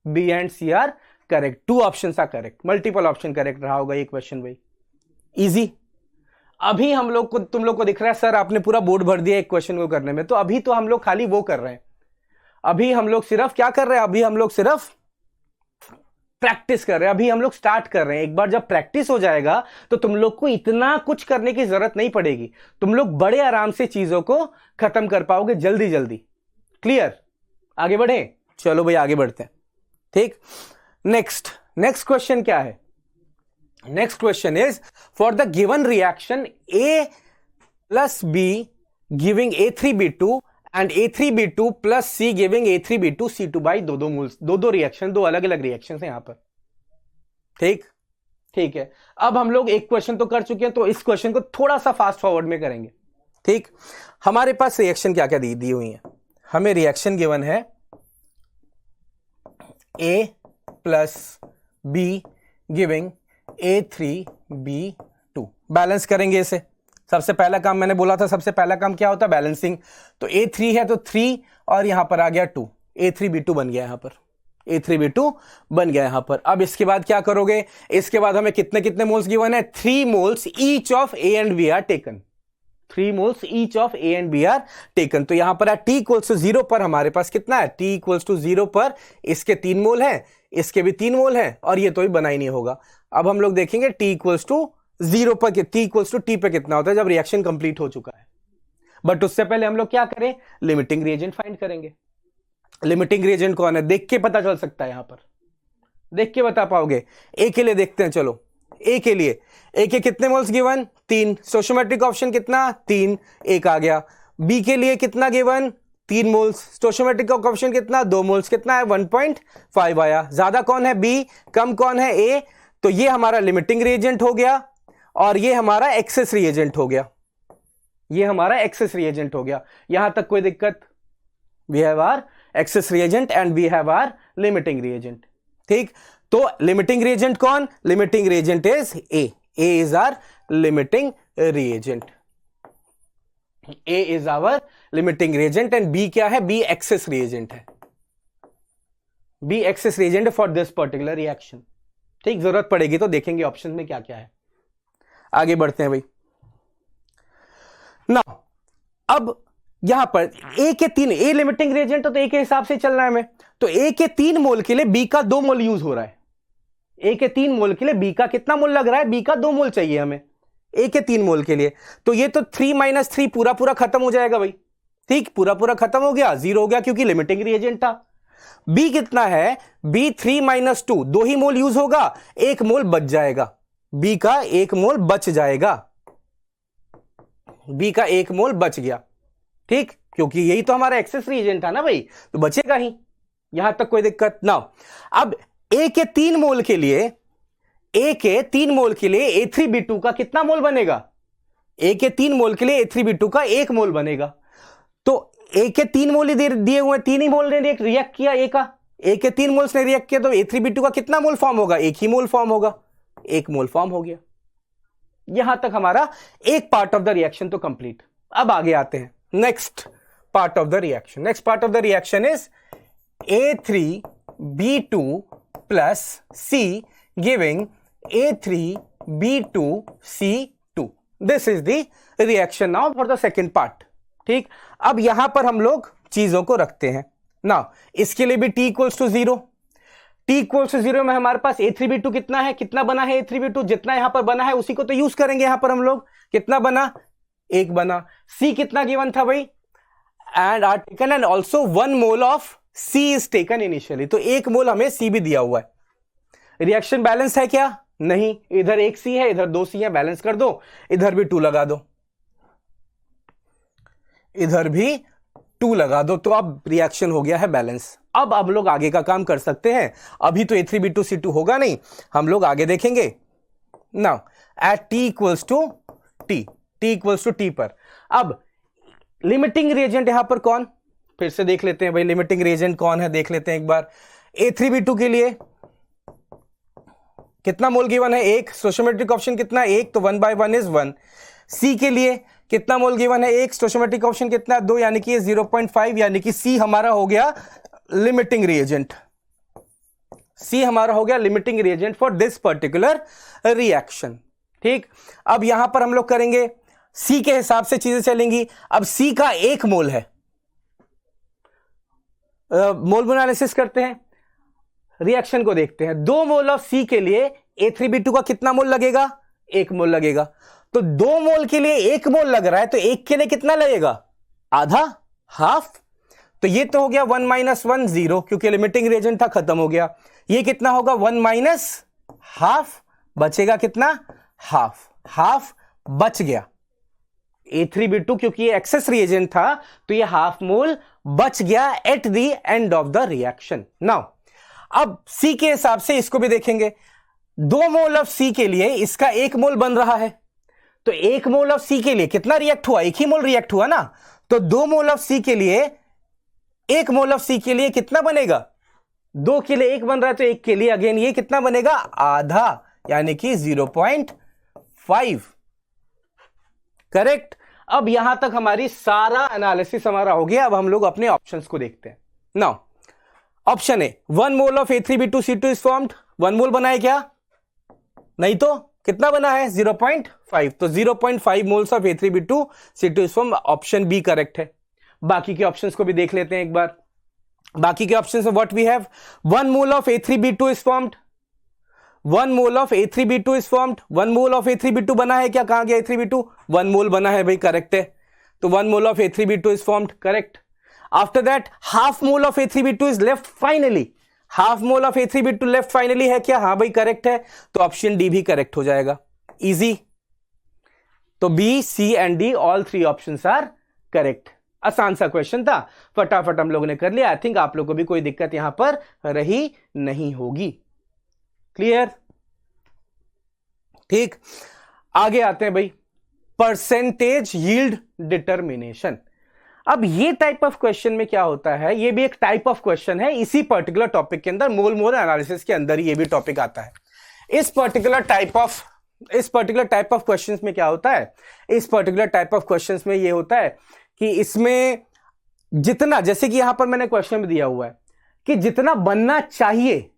B and C are correct. 2 options are correct. Multiple option correct रहा होगा ये क्वेश्चन भाई, इजी। अभी हम लोग को, तुम लोग को दिख रहा है सर आपने पूरा बोर्ड भर दिया एक क्वेश्चन को करने में, तो अभी तो हम लोग खाली वो कर रहे हैं। अभी हम लोग सिर्फ क्या कर रहे हैं? अभी हम लोग सिर्फ प्रैक्टिस कर रहे हैं। अभी हम लोग स्टार्ट कर रहे हैं। एक बार जब प्रैक्टिस हो जाएगा तो तुम लोग को इतना कुछ करने की जरूरत नहीं पड़ेगी। तुम लोग बड़े आराम से चीजों को खत्म कर पाओगे जल्दी जल्दी। क्लियर? आगे बढ़े? चलो भाई आगे बढ़ते हैं। ठीक, नेक्स्ट क्वेश्चन क्या है? Next question is for the given reaction A plus B giving A3B2 and A3B2 plus C giving A3B2 C2 by दो मोल्स, दो रिएक्शन, दो अलग अलग रिएक्शन है यहां पर। ठीक है। अब हम लोग एक क्वेश्चन तो कर चुके हैं, तो इस क्वेश्चन को थोड़ा सा फास्ट फॉरवर्ड में करेंगे। ठीक, हमारे पास रिएक्शन क्या क्या दी हुई है? हमें रिएक्शन गिवन है A plus B giving A3B2। Balance करेंगे इसे। सबसे पहला काम मैंने बोला था, सबसे पहला काम क्या होता है? बैलेंसिंग। तो A3 है तो 3 और यहां पर आ गया 2, A3B2 बन गया यहां पर, A3B2 बन गया यहां पर। अब इसके बाद क्या करोगे? इसके बाद हमें कितने कितने मोल्स गिवन है? 3 moles each of A and B are taken. 3 moles each of A and B are taken. तो यहां पर है T इक्वल्स टू 0 पर हमारे पास कितना है? T इक्वल्स टू 0 पर इसके 3 मोल है, इसके भी 3 मोल है, और ये तो ही बना ही नहीं होगा। अब हम लोग देखेंगे T इक्वल्स टू 0 पर, T इक्वल्स टू T पे कितना होता है जब रिएक्शन कंप्लीट हो चुका है। बट उससे पहले हम लोग क्या करें? लिमिटिंग रिएजेंट फाइंड करेंगे। लिमिटिंग रिएजेंट कौन है? देख के पता चल सकता है, यहां पर देख के बता पाओगे। ए के लिए देखते हैं, चलो ए के लिए। ए के कितने मोल्स गिवन? 3। स्टोइचियोमेट्रिक ऑप्शन कितना? 3, 1 आ गया। बी के लिए कितना गिवन? 3 मोल्स। स्टोइचियोमेट्रिक ऑप्शन कितना? 2 मोल्स। कितना है? 1.5 आया। ज्यादा कौन है? बी। कम कौन है? ए। तो ये हमारा लिमिटिंग रिएजेंट हो गया और ये हमारा एक्सेस रिएजेंट हो गया। ये हमारा एक्सेस रिएजेंट हो गया। यहां तक कोई दिक्कत? We have our excess reagent and we have our limiting reagent. ठीक, तो लिमिटिंग रिएजेंट कौन? Limiting reagent is A. A is our limiting reagent. A is our limiting reagent and B क्या है? B excess reagent है। B excess reagent for this particular reaction। ठीक, जरूरत पड़ेगी तो देखेंगे ऑप्शन में क्या क्या है। आगे बढ़ते हैं भाई। ना अब यहां पर ए के 3, ए लिमिटिंग रिएजेंट तो ए के हिसाब से चलना है हमें, तो ए के 3 मोल के लिए बी का 2 मोल यूज हो रहा है। ए के 3 मोल के लिए बी का कितना मोल लग रहा है? बी का 2 मोल चाहिए हमें ए के 3 मोल के लिए। तो ये तो 3 - 3 पूरा पूरा खत्म हो जाएगा भाई, ठीक, पूरा पूरा खत्म हो गया, 0 हो गया क्योंकि लिमिटिंग रिएजेंट था। बी कितना है? बी 3 - 2, 2 ही मोल यूज होगा, 1 मोल बच जाएगा, बी का 1 मोल बच जाएगा, बी का 1 मोल बच गया, ठीक, क्योंकि यही तो हमारा एक्सेस रिएजेंट था ना भाई, तो बचेगा ही, यहां तक कोई दिक्कत ना। अब ए के 3 मोल के लिए, ए के 3 मोल के लिए A3B2 का कितना मोल बनेगा? ए के 3 मोल के लिए A3B2 का 1 मोल बनेगा। तो ए के 3 मोल ही दिए हुए, 3 ही मोल ने रिएक्ट किया ए का, ए के 3 मोल्स ने रिएक्ट किया, तो A3B2 का कितना मोल फॉर्म होगा? 1 ही मोल फॉर्म होगा, 1 मोल फॉर्म हो गया। यहां तक हमारा एक पार्ट ऑफ द रिएक्शन तो कंप्लीट। अब आगे आते हैं next part of the reaction. Next part of the reaction is A3B2 plus C giving A3B2C2। This is the reaction now for the second part, ठीक। अब यहां पर हम लोग चीजों को रखते हैं ना, इसके लिए भी T equals to 0, T equals to 0 में हमारे पास A3B2 कितना है, कितना बना है A3B2, जितना यहां पर बना है उसी को तो यूज करेंगे यहां पर हम लोग। कितना बना? 1 बना। C कितना गिवन था भाई? And are taken and also 1 mole of C is taken initially, तो 1 मोल हमें C भी दिया हुआ है। रिएक्शन बैलेंस है क्या? नहीं, इधर 1 C है, इधर 2 C है, बैलेंस कर दो, इधर भी 2 लगा दो, इधर भी 2 लगा दो, तो अब रिएक्शन हो गया है बैलेंस। अब लोग आगे का काम कर सकते हैं, अभी तो A3B2C2 होगा नहीं, हम लोग आगे देखेंगे। Now at T equals to T, T equals to T पर अब लिमिटिंग रिएजेंट यहां पर कौन, फिर से देख लेते हैं भाई, लिमिटिंग रिएजेंट कौन है देख लेते हैं एक बार। A3B2 के लिए कितना मोल गिवन है? 1, स्टोइचोमेट्रिक ऑप्शन कितना? 1, तो 1/1 इज 1। C के लिए कितना मोल गिवन है? 1, स्टोइचोमेट्रिक ऑप्शन कितना? 2, यानी कि 0.5, यानी कि C हमारा हो गया लिमिटिंग रिएजेंट, C हमारा हो गया limiting reagent for this particular reaction, ठीक। अब यहां पर हम लोग करेंगे C के हिसाब से चीजें चलेंगी। अब C का 1 मोल है, मोल एनालिसिस करते हैं, रिएक्शन को देखते हैं। 2 मोल ऑफ C के लिए A3B2 का कितना मोल लगेगा? 1 मोल लगेगा। तो 2 मोल के लिए 1 मोल लग रहा है, तो 1 के लिए कितना लगेगा? आधा, हाफ। तो ये तो हो गया 1 - 1 0, क्योंकि लिमिटिंग रिएजेंट था, खत्म हो गया। ये कितना होगा? 1 - हाफ, बचेगा कितना? हाफ, हाफ बच गया। A3B2 क्योंकि ये एक्सेस रिएजेंट था, तो ये हाफ मोल बच गया eight the end of the reaction. Now अब C के हिसाब से इसको भी देखेंगे। 2 मोल ऑफ C के लिए इसका 1 मोल बन रहा है, तो 1 मोल ऑफ C के लिए कितना रिएक्ट हुआ? 1 ही मोल रिएक्ट हुआ ना, तो 2 मोल ऑफ C के लिए, 1 मोल ऑफ C के लिए कितना बनेगा? 2 के लिए 1 बन रहा है, तो 1 के लिए अगेन ये कितना बनेगा? आधा, यानी कि 0.5, करेक्ट। अब यहां तक हमारी सारा एनालिसिस हमारा हो गया। अब हम लोग अपने ऑप्शंस को देखते हैं। Now option A, 1 mole of A3B2C2 is formed. 1 मोल बना है क्या? नहीं, तो कितना बना है? 0.5, तो 0.5 moles of A3B2C2 is formed. Option B correct है। बाकी के ऑप्शंस को भी देख लेते हैं एक बार। बाकी के ऑप्शंस में what we have, 1 mole of A3B2 is formed, 1 mole of A3B2 is formed. 1 mole of A3B2 बना है क्या? कहां गया A3B2? 1 मोल बना है भाई, करेक्ट है। तो 1 mole of A3B2 is formed, correct. After that half mole of A3B2 is left finally, half mole of A3B2 left finally है क्या? हाँ भाई करेक्ट है, तो ऑप्शन डी भी करेक्ट हो जाएगा, इजी। तो B, C and D all 3 options are correct. आसान सा क्वेश्चन था, फटाफट हम लोगों ने कर लिया। आई थिंक आप लोगों को भी कोई दिक्कत यहां पर रही नहीं होगी। क्लियर, ठीक। आगे आते हैं भाई, परसेंटेज यील्ड डिटर्मिनेशन। अब ये टाइप ऑफ क्वेश्चन में क्या होता है, ये भी एक टाइप ऑफ क्वेश्चन है इसी पर्टिकुलर टॉपिक के अंदर, मोल मोल एनालिसिस के अंदर ये भी टॉपिक आता है। इस पर्टिकुलर टाइप ऑफ क्वेश्चंस में क्या होता है, इस पर्टिकुलर टाइप ऑफ क्वेश्चंस में ये होता है कि इसमें जितना, जैसे कि यहां पर मैंने क्वेश्चन में दिया हुआ है कि जितना बनना चाहिए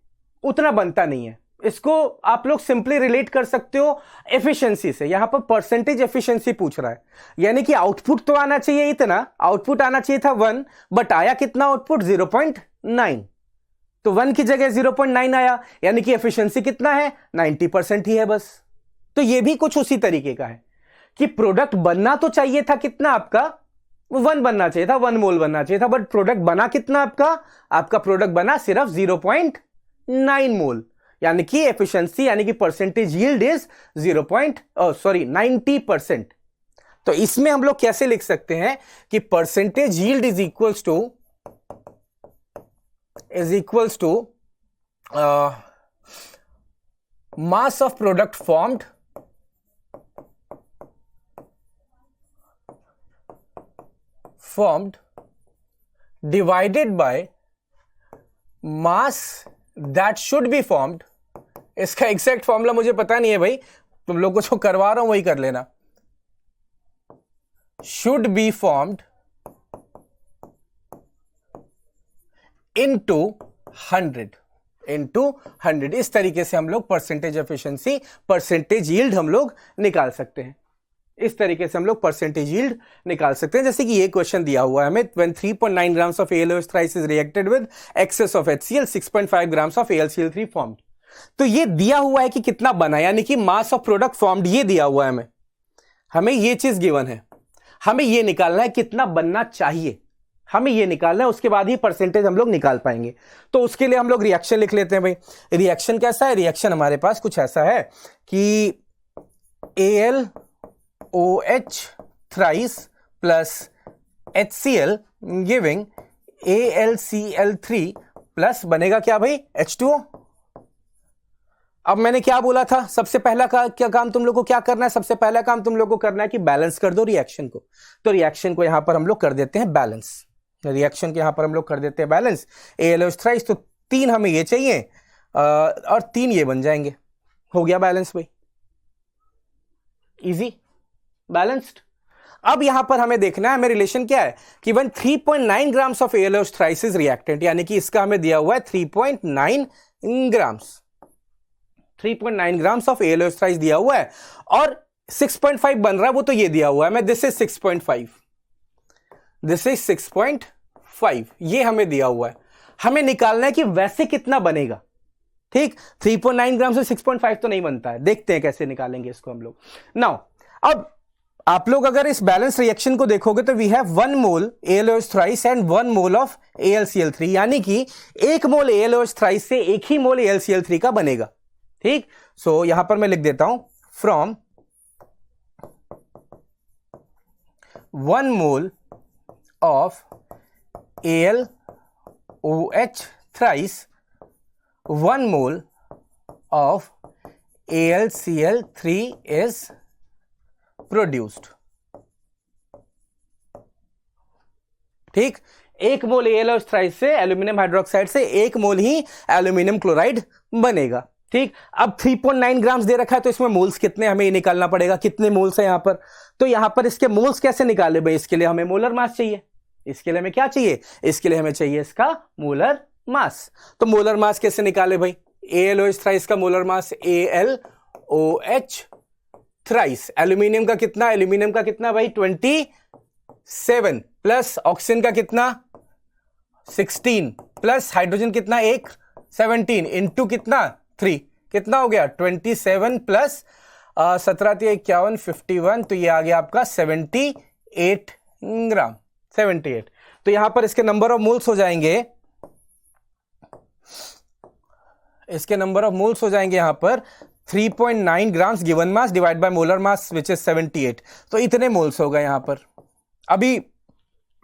उतना बनता नहीं है। इसको आप लोग सिंपली रिलेट कर सकते हो एफिशिएंसी से। यहां पर परसेंटेज एफिशिएंसी पूछ रहा है, यानी कि आउटपुट तो आना चाहिए इतना, आउटपुट आना चाहिए था 1, बट आया कितना आउटपुट 0.9, तो 1 की जगह 0.9 आया, यानी कि एफिशिएंसी कितना है 90% ही है बस। तो ये भी कुछ उसी तरीके का है कि प्रोडक्ट बनना तो चाहिए था कितना आपका, 1 बनना चाहिए था, 1 मोल बनना चाहिए था, बट प्रोडक्ट बना कितना आपका प्रोडक्ट बना सिर्फ 0.9 मोल, यानी कि एफिशिएंसी यानी कि परसेंटेज यील्ड इज 90%। तो इसमें हम लोग कैसे लिख सकते हैं कि percentage yield is equals to mass of product formed divided by mass that should be formed। इसका एग्जैक्ट फॉर्मूला मुझे पता नहीं है भाई, तुम लोग को जो करवा रहा हूं वही कर लेना। should be formed into 100 इस तरीके से हम लोग परसेंटेज एफिशिएंसी, परसेंटेज यील्ड हम लोग निकाल सकते हैं। इस तरीके से हम लोग परसेंटेज यील्ड निकाल सकते हैं। जैसे कि ये क्वेश्चन दिया हुआ है हमें, when 3.9 grams of AlOH thrice is reacted with excess of HCl, 6.5 grams of AlCl3 formed। तो ये दिया हुआ है कि कितना बना, यानी कि मास ऑफ प्रोडक्ट फॉर्म्ड ये दिया हुआ है हमें ये चीज गिवन है, हमें ये निकालना है कितना बनना चाहिए, हमें ये निकालना है, उसके बाद ही परसेंटेज हम लोग निकाल पाएंगे। तो उसके लिए हम लोग रिएक्शन लिख लेते हैं भाई। रिएक्शन कैसा है, रिएक्शन हमारे पास कुछ ऐसा है कि AlOH thrice plus HCl giving AlCl3 plus बनेगा क्या भाई H2O। अब मैंने क्या बोला था, सबसे पहला क्या काम तुम लोग को क्या करना है, सबसे पहला काम तुम लोग को करना है कि बैलेंस कर दो रिएक्शन को। तो रिएक्शन को यहां पर हम लोग कर देते हैं बैलेंस, रिएक्शन के यहां पर हम लोग कर देते हैं बैलेंस। AlOH thrice, तो 3 हमें ये चाहिए और 3 ये बन जाएंगे, हो गया बैलेंस भाई, इजी बैलेंस्ड। अब यहां पर हमें देखना है, हमें रिलेशन क्या है कि when 3.9 grams of AlOH thrice is reactant, यानी कि इसका हमें दिया हुआ है 3.9 grams ऑफ AlOH thrice दिया हुआ है, और 6.5 बन रहा है, वो तो ये दिया हुआ है मैं, दिस इज 6.5, ये हमें दिया हुआ है। हमें निकालना है कि वैसे कितना बनेगा। ठीक, 3.9 ग्राम से 6.5 तो नहीं बनता है, देखते हैं कैसे निकालेंगे इसको हम लोग। नाउ अब आप लोग अगर इस बैलेंस रिएक्शन को देखोगे तो we have 1 mole AlOH thrice and 1 mole of AlCl3, यानी कि 1 मोल AlOH thrice से 1 ही मोल AlCl3 का बनेगा। ठीक, सो यहां पर मैं लिख देता हूं from 1 mole of AlOH thrice 1 mole of AlCl3 is produced. ठीक, 1 मोल AlOH thrice से एल्यूमिनियम हाइड्रोक्साइड से 1 मोल ही एल्यूमिनियम क्लोराइड बनेगा। ठीक, अब 3.9 ग्राम्स दे रखा है तो इसमें मोल्स कितने हमें निकालना पड़ेगा, कितने मोल्स है यहां पर। तो यहां पर इसके मोल्स कैसे निकाले भाई, इसके लिए हमें मोलर मास चाहिए। इसके लिए हमें क्या चाहिए, इसके लिए हमें चाहिए इसका मोलर मास। तो मोलर मास कैसे निकाले भाई, AlOH thrice का molar mass AlOH thrice, aluminium का कितना, एल्यूमिनियम का कितना भाई 27 प्लस ऑक्सीजन का कितना 16 प्लस हाइड्रोजन कितना 1 17 इंटू कितना 3, कितना हो गया 27 प्लस 17 51 51, तो ये आ गया आपका 78 ग्राम 78। तो यहां पर इसके नंबर ऑफ मोल्स हो जाएंगे, इसके नंबर ऑफ मोल्स हो जाएंगे यहां पर 3.9 grams given mass divide by molar mass which is 78, तो इतने मोल्स होगा यहां पर। अभी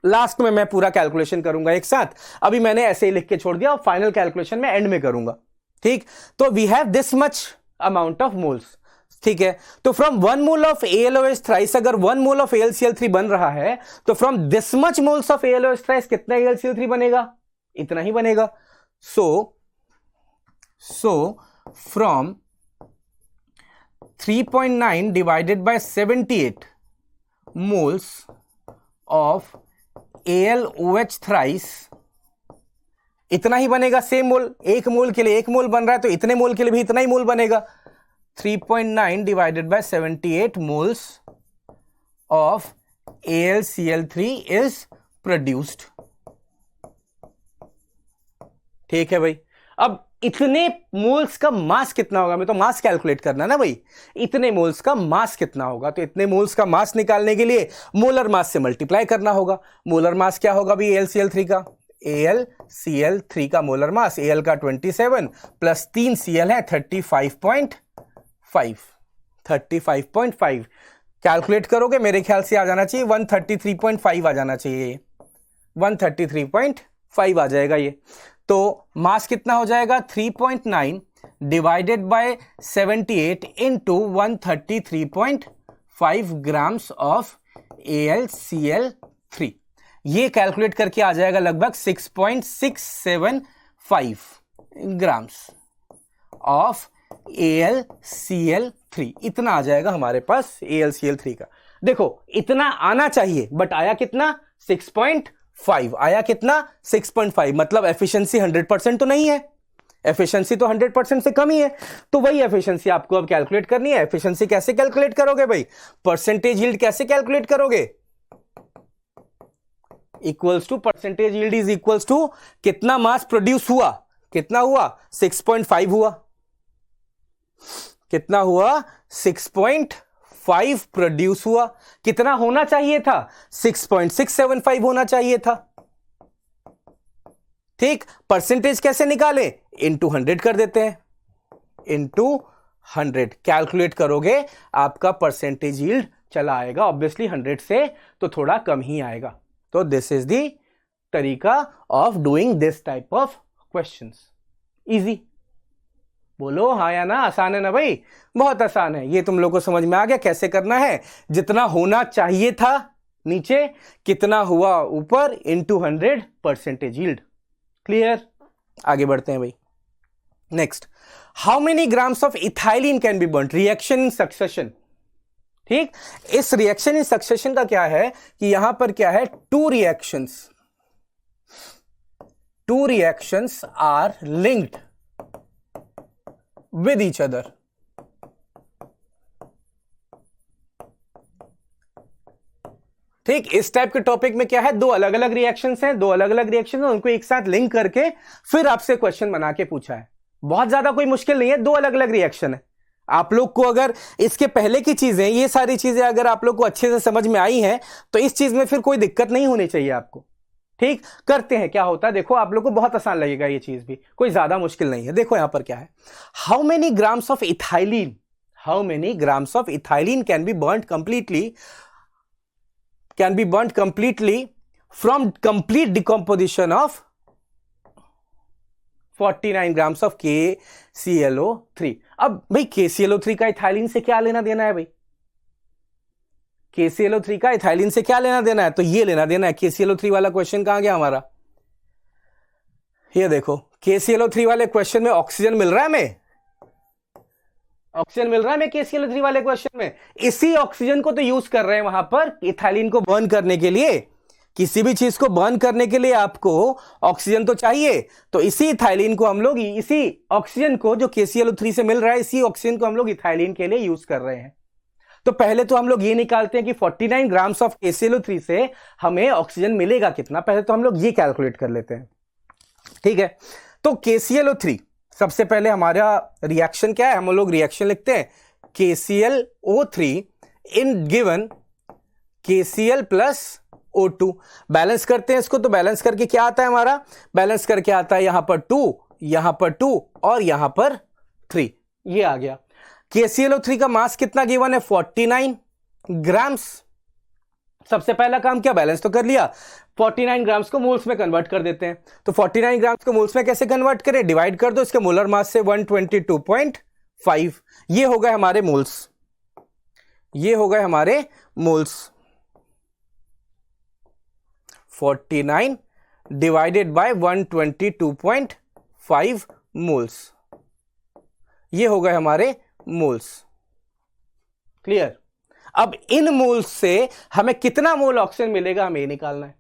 लास्ट में मैं पूरा कैलकुलेशन करूंगा एक साथ, अभी मैंने ऐसे ही लिख के छोड़ दिया और फाइनल कैलकुलेशन में एंड में करूंगा। ठीक, तो we have this much amount of moles. ठीक है, तो from 1 mole of AlOH thrice अगर 1 मोल ऑफ AlCl3 बन रहा है तो from this much moles of AlOH thrice कितना AlCl3 बनेगा, इतना ही बनेगा। So from 3.9 divided by 78 moles of AlOH thrice इतना ही बनेगा सेम मोल, एक मोल के लिए एक मोल बन रहा है तो इतने मोल के लिए भी इतना ही मोल बनेगा। 3.9 divided by 78 moles of AlCl3 is produced. ठीक है भाई, अब इतने मोल्स का मास कितना होगा, मैं तो मास कैलकुलेट करना ना भाई, इतने मोल्स का मास कितना होगा, तो इतने मोल्स का मास निकालने के लिए मोलर मास से मल्टीप्लाई करना होगा। मोलर मास क्या होगा भाई AlCl3 का, AlCl3 का मोलर मास, Al का 27 प्लस 3 Cl है 35.5 कैलकुलेट करोगे मेरे ख्याल से आ जाना चाहिए 133.5 आ जाना चाहिए, 133.5 आ जाएगा ये। तो मास कितना हो जाएगा 3.9 divided by 78 into 133.5 grams of AlCl3, ये कैलकुलेट करके आ जाएगा लगभग 6.675 ग्राम्स ऑफ AlCl3, इतना आ जाएगा हमारे पास AlCl3 का। देखो इतना आना चाहिए बट आया कितना 6.5, आया कितना 6.5, मतलब एफिशिएंसी 100% तो नहीं है, एफिशिएंसी तो 100% से कम ही है। तो वही एफिशिएंसी आपको अब कैलकुलेट करनी है। एफिशिएंसी कैसे कैलकुलेट करोगे भाई, परसेंटेज यील्ड कैसे कैलकुलेट करोगे, equals to percentage yield is equals to कितना मास प्रोड्यूस हुआ, कितना हुआ 6.5 हुआ, कितना हुआ 6.5 प्रोड्यूस हुआ, कितना होना चाहिए था 6.675 होना चाहिए था। ठीक, परसेंटेज कैसे निकाले, इनटू 100 कर देते हैं, इनटू 100 कैलकुलेट करोगे आपका परसेंटेज यील्ड चला आएगा, ऑब्वियसली 100 से तो थोड़ा कम ही आएगा। तो दिस इज द तरीका of doing this type of questions. Easy, बोलो हाँ या ना, आसान है ना भाई, बहुत आसान है। ये तुम लोग को समझ में आ गया कैसे करना है, जितना होना चाहिए था नीचे कितना हुआ ऊपर इनटू 100 परसेंटेज यील्ड। क्लियर, आगे बढ़ते हैं भाई। Next, how many grams of ethylene can be burned, reaction in succession. ठीक, इस रिएक्शन इन सक्सेशन का क्या है कि यहां पर क्या है, two reactions are linked with each other। ठीक, इस टाइप के टॉपिक में क्या है, दो अलग अलग रिएक्शंस हैं, दो अलग अलग रिएक्शन हैं, उनको एक साथ लिंक करके फिर आपसे क्वेश्चन बना के पूछा है। बहुत ज्यादा कोई मुश्किल नहीं है, दो अलग अलग रिएक्शन है। आप लोग को अगर इसके पहले की चीजें, ये सारी चीजें अगर आप लोग को अच्छे से समझ में आई हैं तो इस चीज में फिर कोई दिक्कत नहीं होनी चाहिए आपको। ठीक, करते हैं, क्या होता है देखो, आप लोग को बहुत आसान लगेगा, ये चीज भी कोई ज्यादा मुश्किल नहीं है। देखो यहां पर क्या है, how many grams of ethylene, how many grams of ethylene can be burned completely from complete decomposition of 49 grams of KClO3। अब भाई KClO3 का इथाइलिन से क्या लेना देना है भाई, KClO3 का इथाइलिन से क्या लेना देना है, तो ये लेना देना है। KClO3 वाला क्वेश्चन कहां गया हमारा, ये देखो KClO3 वाले क्वेश्चन में ऑक्सीजन मिल रहा है हमें, ऑक्सीजन मिल रहा है हमें KClO3 वाले क्वेश्चन में, इसी ऑक्सीजन को तो यूज कर रहे हैं वहां पर इथाइलिन को बर्न करने के लिए। किसी भी चीज को बर्न करने के लिए आपको ऑक्सीजन तो चाहिए, तो इसी इथाइलिन को हम लोग, इसी ऑक्सीजन को जो KClO3 से मिल रहा है, इसी ऑक्सीजन को हम लोग इथाइलिन के लिए यूज कर रहे हैं। तो पहले तो हम लोग ये निकालते हैं कि 49 ग्राम्स ऑफ KClO3 से हमें ऑक्सीजन मिलेगा कितना, पहले तो हम लोग ये कैलकुलेट कर लेते हैं। ठीक है, तो KClO3 सबसे पहले हमारा रिएक्शन क्या है, हम लोग रिएक्शन लिखते हैं KClO3 in given KCl plus O2, balance करते हैं इसको, तो बैलेंस करके क्या आता है हमारा, बैलेंस करके आता है यहां पर 2, यहां पर 2 और यहां पर 3, ये आ गया। KClO3 का मास कितना गिवन है 49 ग्राम्स। सबसे पहला काम क्या, बैलेंस तो कर लिया, 49 ग्राम्स को मोल्स में कन्वर्ट कर देते हैं। तो 49 ग्राम्स को मोल्स में कैसे कन्वर्ट करें, डिवाइड कर दो इसके मोलर मास से 122.5, ये हो गए हमारे मोल्स, ये हो गए हमारे मोल्स। 49 डिवाइडेड बाय 122.5 मोल्स, ये हो गए हमारे मोल्स। क्लियर, अब इन मोल्स से हमें कितना मोल ऑक्सीजन मिलेगा हमें ये निकालना है।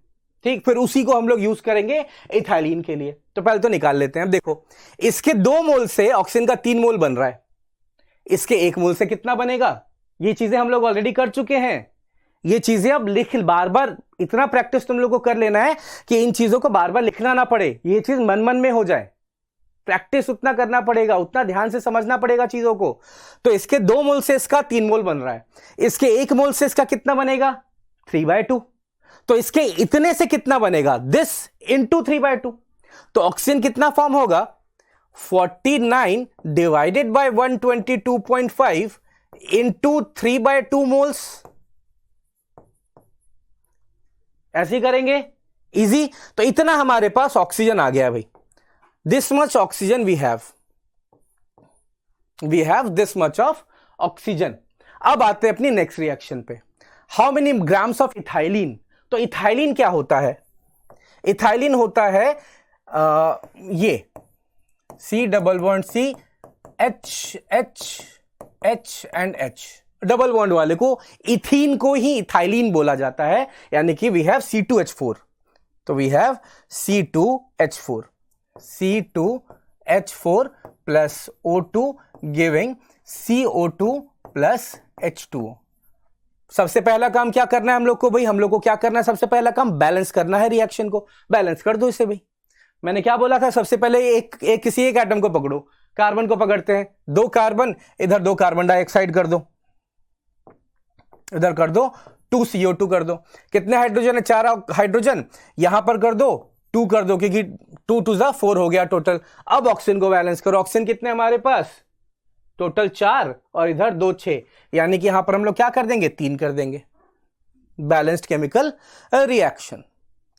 ठीक, फिर उसी को हम लोग यूज करेंगे इथाइलिन के लिए। तो पहले तो निकाल लेते हैं। अब देखो, इसके 2 मोल से ऑक्सीजन का 3 मोल बन रहा है, इसके 1 मोल से कितना बनेगा? ये चीजें हम लोग ऑलरेडी कर चुके हैं, ये चीजें अब लिख, बार बार इतना प्रैक्टिस तुम लोग को कर लेना है कि इन चीजों को बार बार लिखना ना पड़े, ये चीज मन मन में हो जाए। प्रैक्टिस उतना करना पड़ेगा, उतना ध्यान से समझना पड़ेगा चीजों को। तो इसके 2 मोल से इसका 3 मोल बन रहा है, इसके 1 मोल से इसका कितना बनेगा? 3/2। तो इसके इतने से कितना बनेगा? This into 3/2। तो ऑक्सीजन कितना फॉर्म होगा? 49 डिवाइडेड बाय 122.5 इंटू 3/2 मोल्स। ऐसे ही करेंगे, इजी। तो इतना हमारे पास ऑक्सीजन आ गया भाई, this much oxygen we have this much of oxygen. अब आते हैं अपनी नेक्स्ट रिएक्शन पे, how many grams of ethylene. तो इथाइलिन क्या होता है? इथाइलिन होता है ये C double bond C H H H and H, double bond वाले को इथीन को ही इथाइलिन बोला जाता है, यानी कि वी हैव C2H4। तो we have C2H4 plus O2 giving CO2 plus H2O। सबसे पहला काम क्या करना है हम लोग को भाई? हम लोग को क्या करना है? सबसे पहला काम बैलेंस करना है, रिएक्शन को बैलेंस कर दो इसे भाई। मैंने क्या बोला था? सबसे पहले किसी एक एटम को पकड़ो, कार्बन को पकड़ते हैं, 2 कार्बन, इधर 2 कार्बन डाइऑक्साइड कर दो, इधर कर दो 2 CO2 कर दो। कितने हाइड्रोजन है? 4 हाइड्रोजन, यहां पर कर दो 2 कर दो, क्योंकि 2 2 4 हो गया टोटल। अब ऑक्सीजन को बैलेंस करो, ऑक्सीजन कितने हमारे पास? टोटल 4 और इधर 2 6, यानी कि यहां पर हम लोग क्या कर देंगे? 3 कर देंगे। Balanced chemical reaction.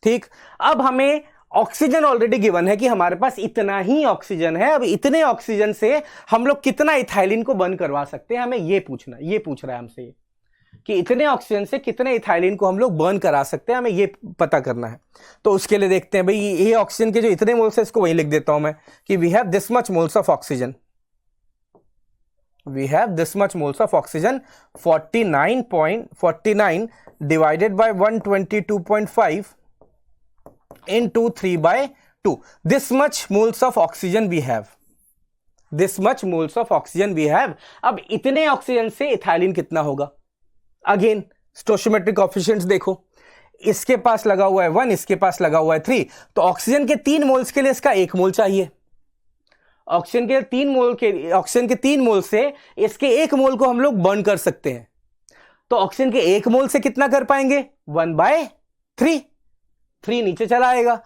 ठीक, अब हमें ऑक्सीजन ऑलरेडी गिवन है कि हमारे पास इतना ही ऑक्सीजन है। अब इतने ऑक्सीजन से हम लोग कितना इथाइलिन को बर्न करवा सकते हैं, हमें ये पूछ रहा है हमसे कि इतने ऑक्सीजन से कितने इथाइलिन को हम लोग बर्न करा सकते हैं, हमें ये पता करना है। तो उसके लिए देखते हैं भाई, ये ऑक्सीजन के जो इतने मोल्स है इसको वही लिख देता हूं मैं कि we have this much moles of oxygen, we have this much moles of oxygen, 49 divided by 122.5 into 3/2, this much moles of oxygen we have, this much moles of oxygen we have। अब इतने ऑक्सीजन से इथाइलिन कितना होगा? अगेन स्टोइचियोमेट्रिक कोएफिशिएंट्स देखो, इसके पास लगा हुआ है 1, इसके पास लगा हुआ है 3, तो ऑक्सीजन के 3 मोल्स के लिए इसका 1 मोल चाहिए। ऑक्सीजन के 3 मोल से इसके 1 मोल को हम लोग बर्न कर सकते हैं। तो ऑक्सीजन के 1 मोल से कितना कर पाएंगे? 1/3, 3 नीचे चला आएगा।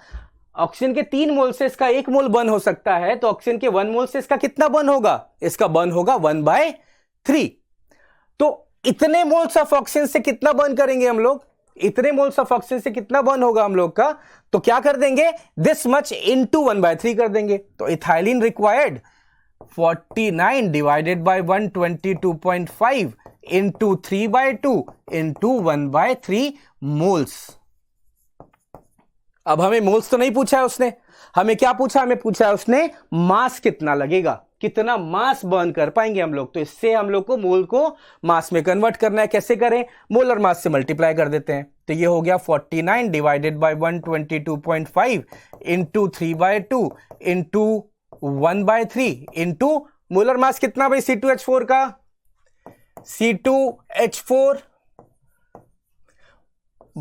ऑक्सीजन के 3 मोल से इसका 1 मोल बर्न हो सकता है, तो ऑक्सीजन के 1 मोल से इसका कितना बर्न होगा? इसका बर्न होगा 1/3। तो इतने मोल्स ऑफ ऑक्सीजन से कितना बर्न करेंगे हम लोग? इतने मोल्स ऑफ ऑक्सीजन से कितना बर्न होगा हम लोग का? तो क्या कर देंगे? दिस मच इंटू 1/3 कर देंगे। तो ethylene required 49 divided by 122.5 into 3/2 into 1/3 moles. अब हमें मोल्स तो नहीं पूछा है उसने, हमें क्या पूछा? हमें पूछा है उसने मास कितना लगेगा, कितना मास बर्न कर पाएंगे हम लोग। तो इससे हम लोग को मोल को मास में कन्वर्ट करना है। कैसे करें? मोलर मास से मल्टीप्लाई कर देते हैं। तो ये हो गया 49 divided by 122.5 into 3/2 into 1/3 into molar mass कितना भाई C2H4 का? C2H4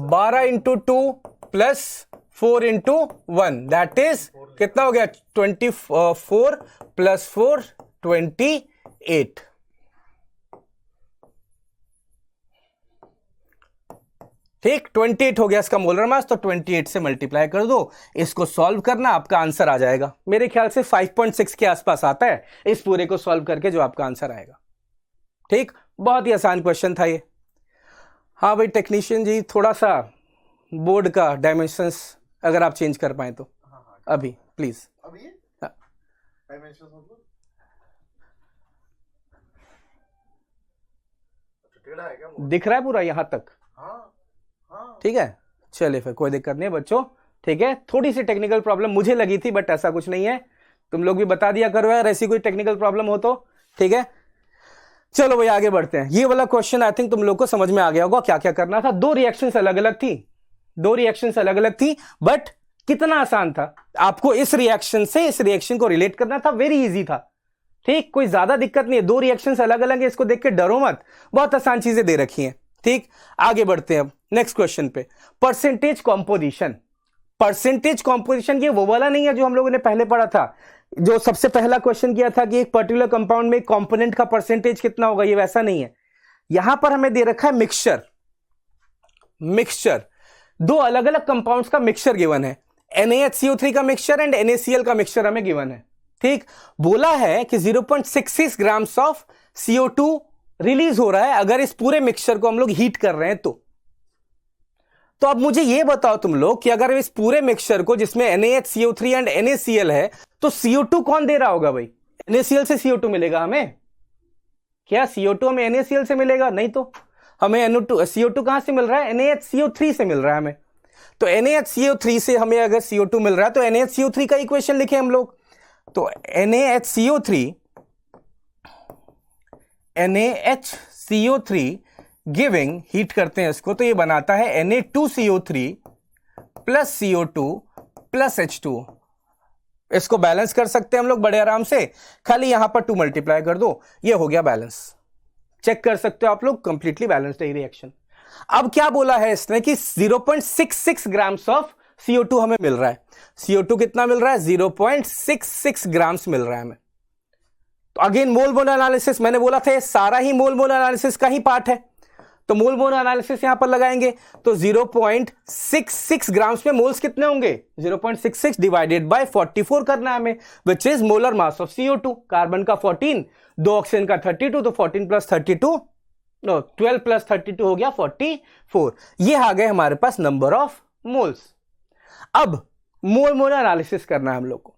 12 into 2 plus 4 into 1, that is कितना हो गया? 24 प्लस 4 28। ठीक, 28 हो गया इसका मोलर मास। तो 28 से मल्टीप्लाई कर दो, इसको सॉल्व करना, आपका आंसर आ जाएगा। मेरे ख्याल से 5.6 के आसपास आता है इस पूरे को सॉल्व करके जो आपका आंसर आएगा। ठीक, बहुत ही आसान क्वेश्चन था ये। हाँ भाई टेक्नीशियन जी, थोड़ा सा बोर्ड का डायमेंशंस अगर आप चेंज कर पाए तो। अभी प्लीज। अभी डायमेंशंस मतलब टेढ़ा है क्या? दिख रहा है पूरा यहां तक? हाँ हाँ ठीक है, चलिए फिर कोई दिक्कत नहीं है बच्चों। ठीक है, थोड़ी सी टेक्निकल प्रॉब्लम मुझे लगी थी, बट ऐसा कुछ नहीं है। तुम लोग भी बता दिया करो यार ऐसी कोई टेक्निकल प्रॉब्लम हो तो। ठीक है, चलो भाई आगे बढ़ते हैं। ये वाला क्वेश्चन आई थिंक तुम लोग को समझ में आ गया होगा क्या क्या करना था। 2 रिएक्शंस अलग अलग थी, दो रिएक्शंस अलग अलग थी, बट कितना आसान था, आपको इस रिएक्शन से इस रिएक्शन को रिलेट करना था, वेरी इजी था। ठीक, कोई ज्यादा दिक्कत नहीं है, दो रिएक्शंस अलग अलग है, इसको देख के डरो मत, बहुत आसान चीजें दे रखी हैं। ठीक, आगे बढ़ते हैं अब नेक्स्ट क्वेश्चन पे। Percentage composition. परसेंटेज कॉम्पोजिशन ये वो वाला नहीं है जो हम लोगों ने पहले पढ़ा था, जो सबसे पहला क्वेश्चन किया था कि एक पर्टिकुलर कंपाउंड में कंपोनेंट का परसेंटेज कितना होगा, ये वैसा नहीं है। यहां पर हमें दे रखा है मिक्सचर। मिक्सचर, दो अलग अलग कंपाउंड्स का मिक्सचर गिवन है, NaHCO3 का मिक्सचर एंड NaCl का मिक्सचर हमें गिवन है। ठीक, बोला है कि 0.66 ग्राम्स ऑफ CO2 रिलीज हो रहा है अगर इस पूरे मिक्सचर को हम लोग हीट कर रहे हैं तो अब मुझे यह बताओ तुम लोग कि अगर इस पूरे मिक्सचर को जिसमें NaHCO3 एंड NaCl है तो CO2 कौन दे रहा होगा भाई? NaCl से CO2 मिलेगा हमें क्या? CO2 हमें NaCl से मिलेगा? नहीं तो हमें CO2 कहां से मिल रहा है? NaHCO3 से मिल रहा है हमें। तो NaHCO3 से हमें अगर CO2 मिल रहा है तो NaHCO3 का इक्वेशन लिखे हम लोग। तो NaHCO3 गिविंग, हीट करते हैं इसको तो ये बनाता है Na2CO3 plus CO2 plus H2। इसको बैलेंस कर सकते हैं हम लोग बड़े आराम से, खाली यहां पर 2 मल्टीप्लाई कर दो, ये हो गया बैलेंस। चेक कर सकते हो आप लोग, कंप्लीटली बैलेंस्ड है रिएक्शन। अब क्या बोला है इसने कि 0.66 ग्राम्स ऑफ CO2 हमें मिल रहा है। CO2 कितना मिल रहा है? 0.66 ग्राम्स मिल रहा है हमें। तो अगेन मोल मोल एनालिसिस, मैंने बोला था ये सारा ही मोल मोल एनालिसिस का ही पार्ट है, तो मोल मोल एनालिसिस यहां पर लगाएंगे तो 0.66 ग्राम्स में मोल्स कितने होंगे? 0.66 डिवाइडेड बाय 44 करना है हमें, which is molar mass of CO2। Carbon का 14, दो ऑक्सीजन का 32, तो 14 प्लस 32 12 प्लस 32 हो गया 44। ये आ गए हमारे पास नंबर ऑफ मोल्स। अब मोल मोल एनालिसिस करना है हम लोग को।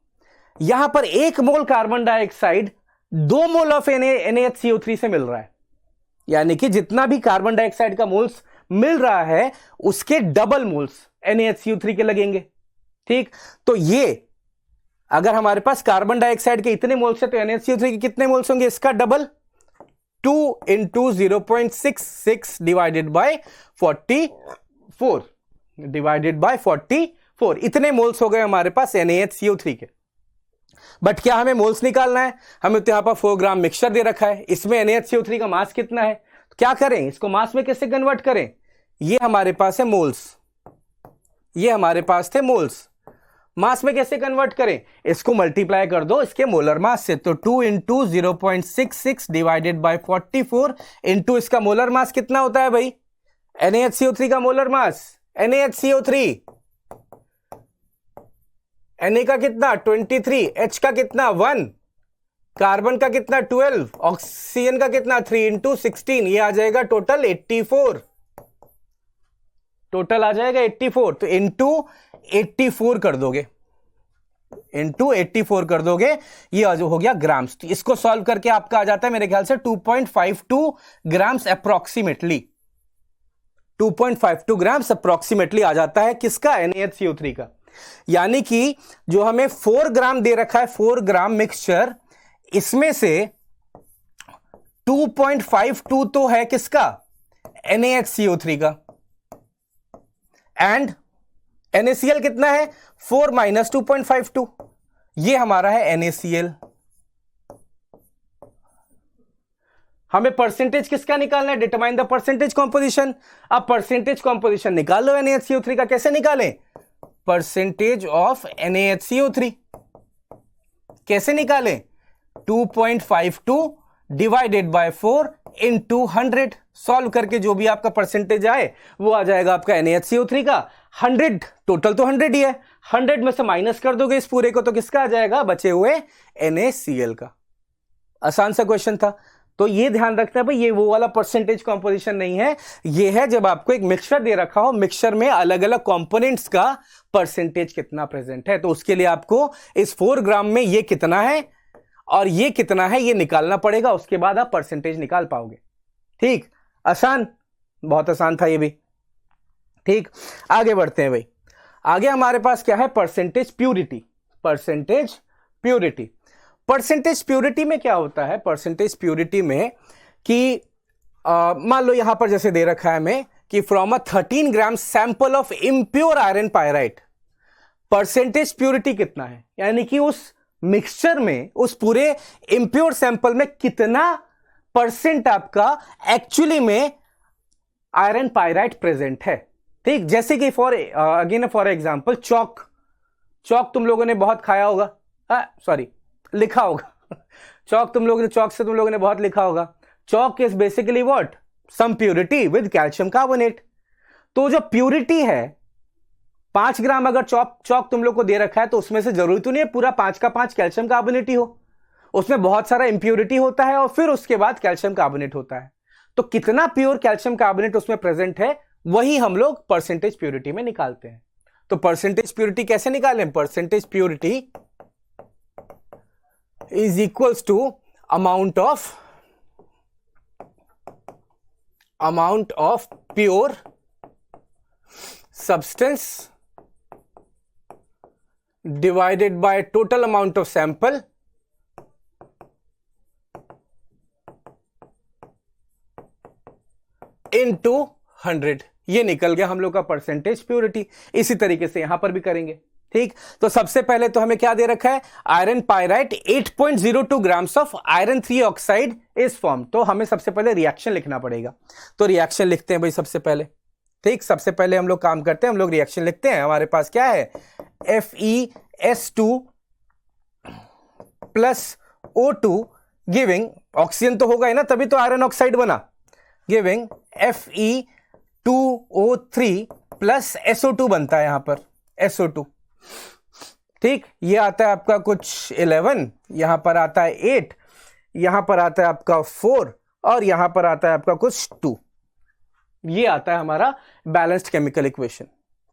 यहां पर 1 mole carbon dioxide 2 mole of NaHCO3 से मिल रहा है, यानी कि जितना भी कार्बन डाइऑक्साइड का मोल्स मिल रहा है उसके डबल मोल्स NaHCO3 के लगेंगे। ठीक, तो ये अगर हमारे पास कार्बन डाइऑक्साइड के इतने मोल्स है तो NaHCO3 के कितने मोल्स होंगे? इसका double, 2 into 0.66 divided by 44 divided by 44, इतने मोल्स हो गए हमारे पास NaHCO3 के। बट क्या हमें मोल्स निकालना है? हमें तो यहां पर 4 ग्राम मिक्सचर दे रखा है, इसमें NaHCO3 का मास कितना है, तो क्या करें, इसको मास में कैसे कन्वर्ट करें? ये हमारे पास है मोल्स, ये हमारे पास थे मोल्स, मास में कैसे कन्वर्ट करें? इसको मल्टीप्लाई कर दो इसके मोलर मास से, तो 2 इंटू 0.66 डिवाइडेड बाय 44 इंटू इसका मोलर मास कितना होता है भाई? NaHCO3 का मोलर मास, NaHCO3 Na का कितना 23, H का कितना 1, कार्बन का कितना 12, ऑक्सीजन का कितना 3 इंटू 16, ये आ जाएगा टोटल 84, टोटल आ जाएगा 84। तो इंटू 84 कर दोगे, इंटू 84 कर दोगे, ये हो गया ग्राम्स। तो इसको सॉल्व करके आपका आ जाता है मेरे ख्याल से 2.52 ग्राम्स अप्रोक्सीमेटली, 2.52 ग्राम्स अप्रोक्सीमेटली आ जाता है किसका? NaHCO3 का। यानी कि जो हमें 4 ग्राम दे रखा है, 4 ग्राम मिक्सचर, इसमें से 2.52 तो है किसका? NaHCO3 का, एंड NaCl कितना है? 4 माइनस 2.52, ये हमारा है NaCl। हमें परसेंटेज किसका निकालना है? Determine the percentage composition. अब परसेंटेज कॉम्पोजिशन निकाल लो NaHCO3 का, कैसे निकालें? परसेंटेज ऑफ NaHCO3 कैसे निकालें? 2.52 डिवाइडेड बाय 4 इंटू 100, सॉल्व करके जो भी आपका परसेंटेज आए वो आ जाएगा आपका NaHCO3 का 100, टोटल तो 100 ही है, 100 में से माइनस कर दोगे इस पूरे को तो किसका आ जाएगा? बचे हुए NaCl का। आसान सा क्वेश्चन था। तो ये ध्यान रखना भाई, ये वो वाला परसेंटेज कॉम्पोजिशन नहीं है, ये है जब आपको एक मिक्सचर दे रखा हो, मिक्सचर में अलग अलग कंपोनेंट्स का परसेंटेज कितना प्रेजेंट है, तो उसके लिए आपको इस 4 ग्राम में ये कितना है और ये कितना है ये निकालना पड़ेगा, उसके बाद आप परसेंटेज निकाल पाओगे। ठीक, आसान, बहुत आसान था ये भी। ठीक, आगे बढ़ते हैं भाई। आगे हमारे पास क्या है? Percentage purity. Percentage purity, percentage purity में क्या होता है? परसेंटेज प्यूरिटी में कि मान लो यहां पर जैसे दे रखा है हमें कि from a 13 gram sample of impure iron pyrite percentage purity कितना है, यानी कि उस मिक्सचर में, उस पूरे इम्प्योर सैंपल में कितना परसेंट आपका एक्चुअली में आयरन पायराइट प्रेजेंट है। ठीक, जैसे कि फॉर एग्जांपल चौक तुम लोगों ने बहुत खाया होगा, लिखा होगा चौक से तुम लोगों ने बहुत लिखा होगा। Chalk is basically what, some purity with calcium carbonate. तो जो प्योरिटी है 5 ग्राम अगर चौक तुम लोग को दे रखा है तो उसमें से जरूरी तो नहीं है पूरा 5 का 5 कैल्शियम कार्बोनेट ही हो, उसमें बहुत सारा इंप्योरिटी होता है और फिर उसके बाद कैल्शियम कार्बोनेट होता है। तो कितना प्योर कैल्शियम कार्बोनेट उसमें प्रेजेंट है वही हम लोग परसेंटेज प्योरिटी में निकालते हैं। तो परसेंटेज प्योरिटी कैसे निकालें, percentage purity is equals to amount of pure substance divided by total amount of sample into 100। ये निकल गया हम लोग का परसेंटेज प्योरिटी। इसी तरीके से यहां पर भी करेंगे। ठीक, तो सबसे पहले तो हमें क्या दे रखा है, iron pyrite 8.02 grams of iron 3 oxide is form. तो हमें सबसे पहले रिएक्शन लिखना पड़ेगा। तो रिएक्शन लिखते हैं भाई सबसे पहले। ठीक, सबसे पहले हम लोग काम करते हैं, हम लोग रिएक्शन लिखते हैं। हमारे पास क्या है, FeS2 plus O2 giving, oxygen तो होगा ही ना तभी तो आयरन ऑक्साइड बना, गिविंग Fe2O3 प्लस SO2 बनता है यहां पर SO2। ठीक, ये आता है आपका कुछ 11, यहां पर आता है 8, यहां पर आता है आपका 4 और यहां पर आता है आपका कुछ 2। ये आता है हमारा बैलेंस्ड केमिकल इक्वेशन।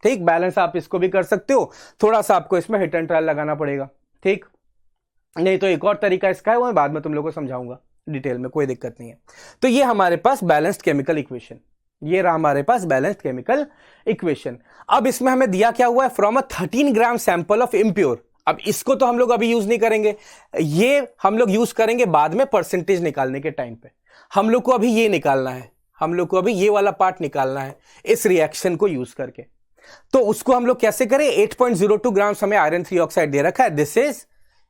ठीक, बैलेंस आप इसको भी कर सकते हो, थोड़ा सा आपको इसमें हिट एंड ट्रायल लगाना पड़ेगा। ठीक, नहीं तो एक और तरीका इसका है, वो मैं बाद में तुम लोगों को समझाऊंगा डिटेल में, कोई दिक्कत नहीं है। तो ये हमारे पास बैलेंस्ड केमिकल इक्वेशन, ये रहा हमारे पास बैलेंस्ड केमिकल इक्वेशन। अब इसमें हमें दिया क्या हुआ है, from a 13 gram sample of impure. अब इसको तो हम लोग अभी यूज नहीं करेंगे, ये हम लोग यूज करेंगे बाद में परसेंटेज निकालने के टाइम पे। हम लोग को अभी ये निकालना है, हम लोग को अभी ये वाला पार्ट निकालना है इस रिएक्शन को यूज करके। तो उसको हम लोग कैसे करें, 8.02 ग्राम्स हमें आयरन 3 ऑक्साइड दे रखा है, दिस इज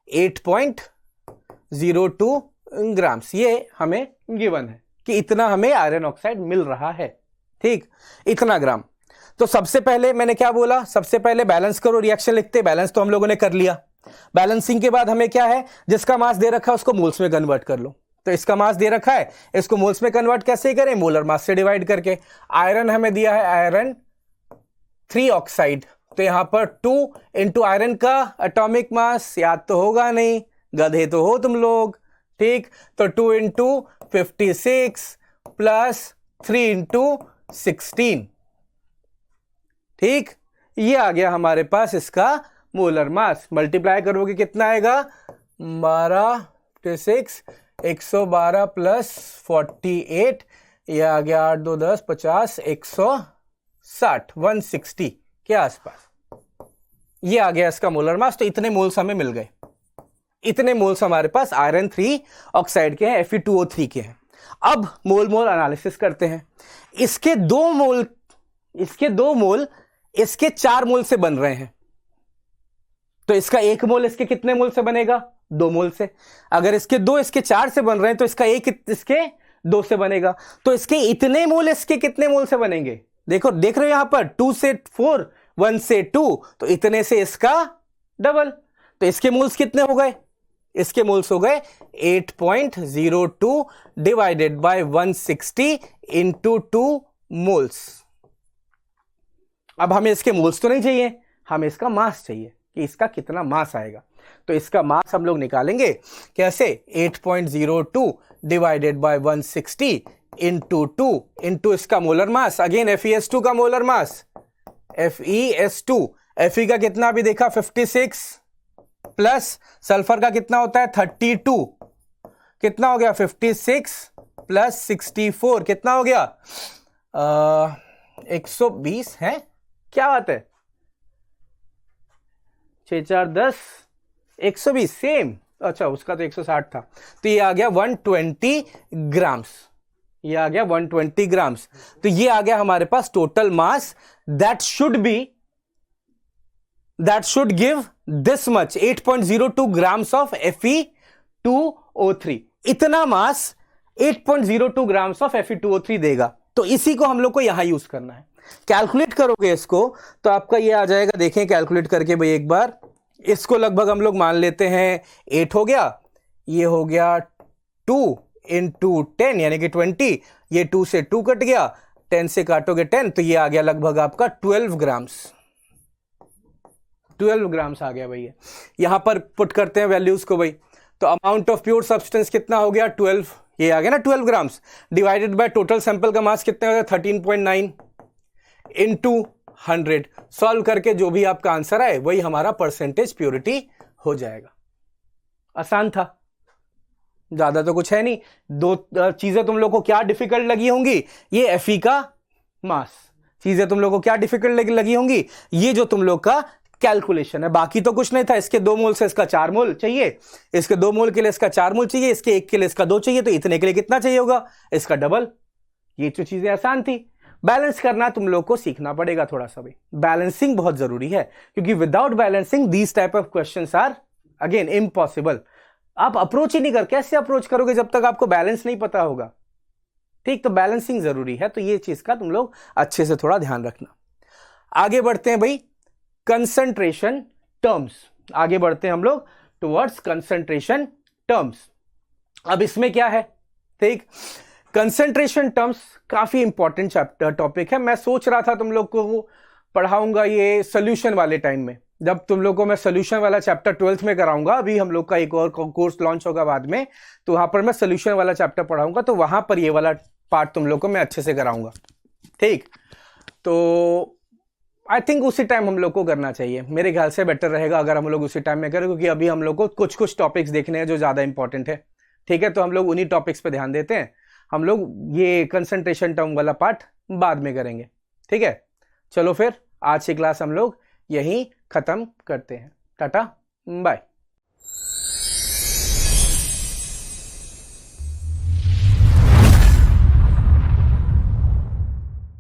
8.02 ग्राम्स, ये हमें गिवन है कि इतना हमें आयरन ऑक्साइड मिल रहा है। ठीक, इतना ग्राम। तो सबसे पहले मैंने क्या बोला, सबसे पहले बैलेंस करो, रिएक्शन लिखते। बैलेंस तो हम लोगों ने कर लिया। बैलेंसिंग के बाद हमें क्या है, जिसका मास दे रखा है उसको मोल्स में कन्वर्ट कर लो। तो इसका मास दे रखा है, इसको मोल्स में कन्वर्ट कैसे करें, मोलर मास से डिवाइड करके। आयरन हमें दिया है आयरन 3 ऑक्साइड, तो यहां पर 2 इंटू आयरन का एटॉमिक मास, याद तो होगा नहीं, गधे तो हो तुम लोग। ठीक, तो 2 इंटू 56 प्लस 3 इंटू 16। ठीक, ये आ गया हमारे पास इसका मोलर मास। मल्टीप्लाई करोगे कितना आएगा, 56 112 प्लस 48, ये आ गया 8 2 10 50 160 160 के आसपास। ये आ गया इसका मोलर मास। तो इतने मोल्स हमें मिल गए, इतने मोल्स हमारे पास आयरन 3 ऑक्साइड के हैं, Fe2O3 के हैं। अब मोल मोल एनालिसिस करते हैं। इसके 2 मोल इसके 4 मोल से बन रहे हैं। तो इसका 1 मोल इसके कितने मोल से बनेगा, 2 मोल से। अगर इसके 2 इसके 4 से बन रहे हैं तो इसका 1 इसके 2 से बनेगा। तो इसके इतने मोल इसके कितने मोल से बनेंगे, देखो देख रहे हो यहां पर 2 से 4 1 से 2, तो इतने से इसका डबल। तो इसके मोल्स कितने हो गए, इसके मोल्स हो गए 8.02 डिवाइडेड बाय 160 इंटू 2 मोल्स। अब हमें इसके मोल्स तो नहीं चाहिए, हमें इसका मास चाहिए कि इसका कितना मास आएगा। तो इसका मास हम लोग निकालेंगे कैसे, 8.02 डिवाइडेड बाय 160 इंटू 2 इंटू इसका मोलर मास, अगेन FeS2 का मोलर मास, FeS2, Fe का कितना अभी देखा 56 प्लस सल्फर का कितना होता है 32, कितना हो गया 56 प्लस 64 कितना हो गया 120 है, क्या बात है, 6 4 10 120 सेम। अच्छा उसका तो 160 था, तो ये आ गया 120 ग्राम्स, ये आ गया 120 ग्राम्स। तो ये आ गया हमारे पास total mass that should give this much 8.02 grams of Fe2O3। इतना मास 8.02 ग्राम्स ऑफ Fe2O3 देगा। तो इसी को हम लोग को यहां यूज करना है। कैलकुलेट करोगे इसको तो आपका ये आ जाएगा, देखें कैलकुलेट करके भाई एक बार। इसको लगभग हम लोग मान लेते हैं 8 हो गया, ये हो गया 2 इंटू 10 यानी कि 20, ये 2 से 2 कट गया, 10 से काटोगे 10, तो ये आ गया लगभग आपका 12 ग्राम्स। 12 ग्राम्स आ गया भैया। यहां पर पुट करते हैं वैल्यूज को भाई। तो अमाउंट ऑफ प्योर सब्सटेंस कितना हो गया 12, ये आ गया ना 12 grams, divided by total sample का मास कितना हो गया 13.9 इंटू 100। सॉल्व करके जो भी आपका आंसर आए वही हमारा परसेंटेज प्योरिटी हो जाएगा। आसान था, ज्यादा तो कुछ है नहीं। दो चीजें तुम लोग को क्या डिफिकल्ट लगी होंगी, ये Fe का मास। चीजें तुम लोग को क्या डिफिकल्ट लगी होंगी, ये जो तुम लोग का कैलकुलेशन है। बाकी तो कुछ नहीं था। इसके 2 मोल से इसका 4 मोल चाहिए, इसके 2 मोल के लिए इसका 4 मोल चाहिए, इसके 1 के लिए इसका 2 चाहिए, तो इतने के लिए कितना चाहिए होगा, इसका डबल। ये जो चीजें आसान थी। बैलेंस करना तुम लोग को सीखना पड़ेगा थोड़ा सा भी। बैलेंसिंग बहुत जरूरी है, क्योंकि without balancing these type of questions are again impossible. आप अप्रोच ही नहीं कर, कैसे अप्रोच करोगे जब तक आपको बैलेंस नहीं पता होगा। ठीक, तो बैलेंसिंग जरूरी है। तो ये चीज का तुम लोग अच्छे से थोड़ा ध्यान रखना। आगे बढ़ते हैं भाई कंसंट्रेशन टर्म्स। आगे बढ़ते हैं हम लोग टुवर्ड्स कंसंट्रेशन टर्म्स। अब इसमें क्या है, ठीक, कंसंट्रेशन टर्म्स काफी इंपॉर्टेंट चैप्टर टॉपिक है। मैं सोच रहा था तुम लोग को पढ़ाऊंगा ये सोल्यूशन वाले टाइम में, जब तुम लोग को मैं सोल्यूशन वाला चैप्टर 12th में कराऊंगा। अभी हम लोग का एक और कोर्स लॉन्च होगा बाद में, तो वहां पर मैं सोल्यूशन वाला चैप्टर पढ़ाऊंगा, तो वहां पर ये वाला पार्ट तुम लोग को मैं अच्छे से कराऊंगा। ठीक, तो आई थिंक उसी टाइम हम लोग को करना चाहिए। मेरे ख्याल से बेटर रहेगा अगर हम लोग उसी टाइम में करें, क्योंकि अभी हम लोग को कुछ कुछ टॉपिक्स देखने हैं जो ज्यादा इंपॉर्टेंट है। ठीक है, तो हम लोग उन्हीं टॉपिक्स पे ध्यान देते हैं। हम लोग ये कंसंट्रेशन टर्म वाला पार्ट बाद में करेंगे। ठीक है, चलो फिर आज की क्लास हम लोग यहीं खत्म करते हैं। टाटा बाय।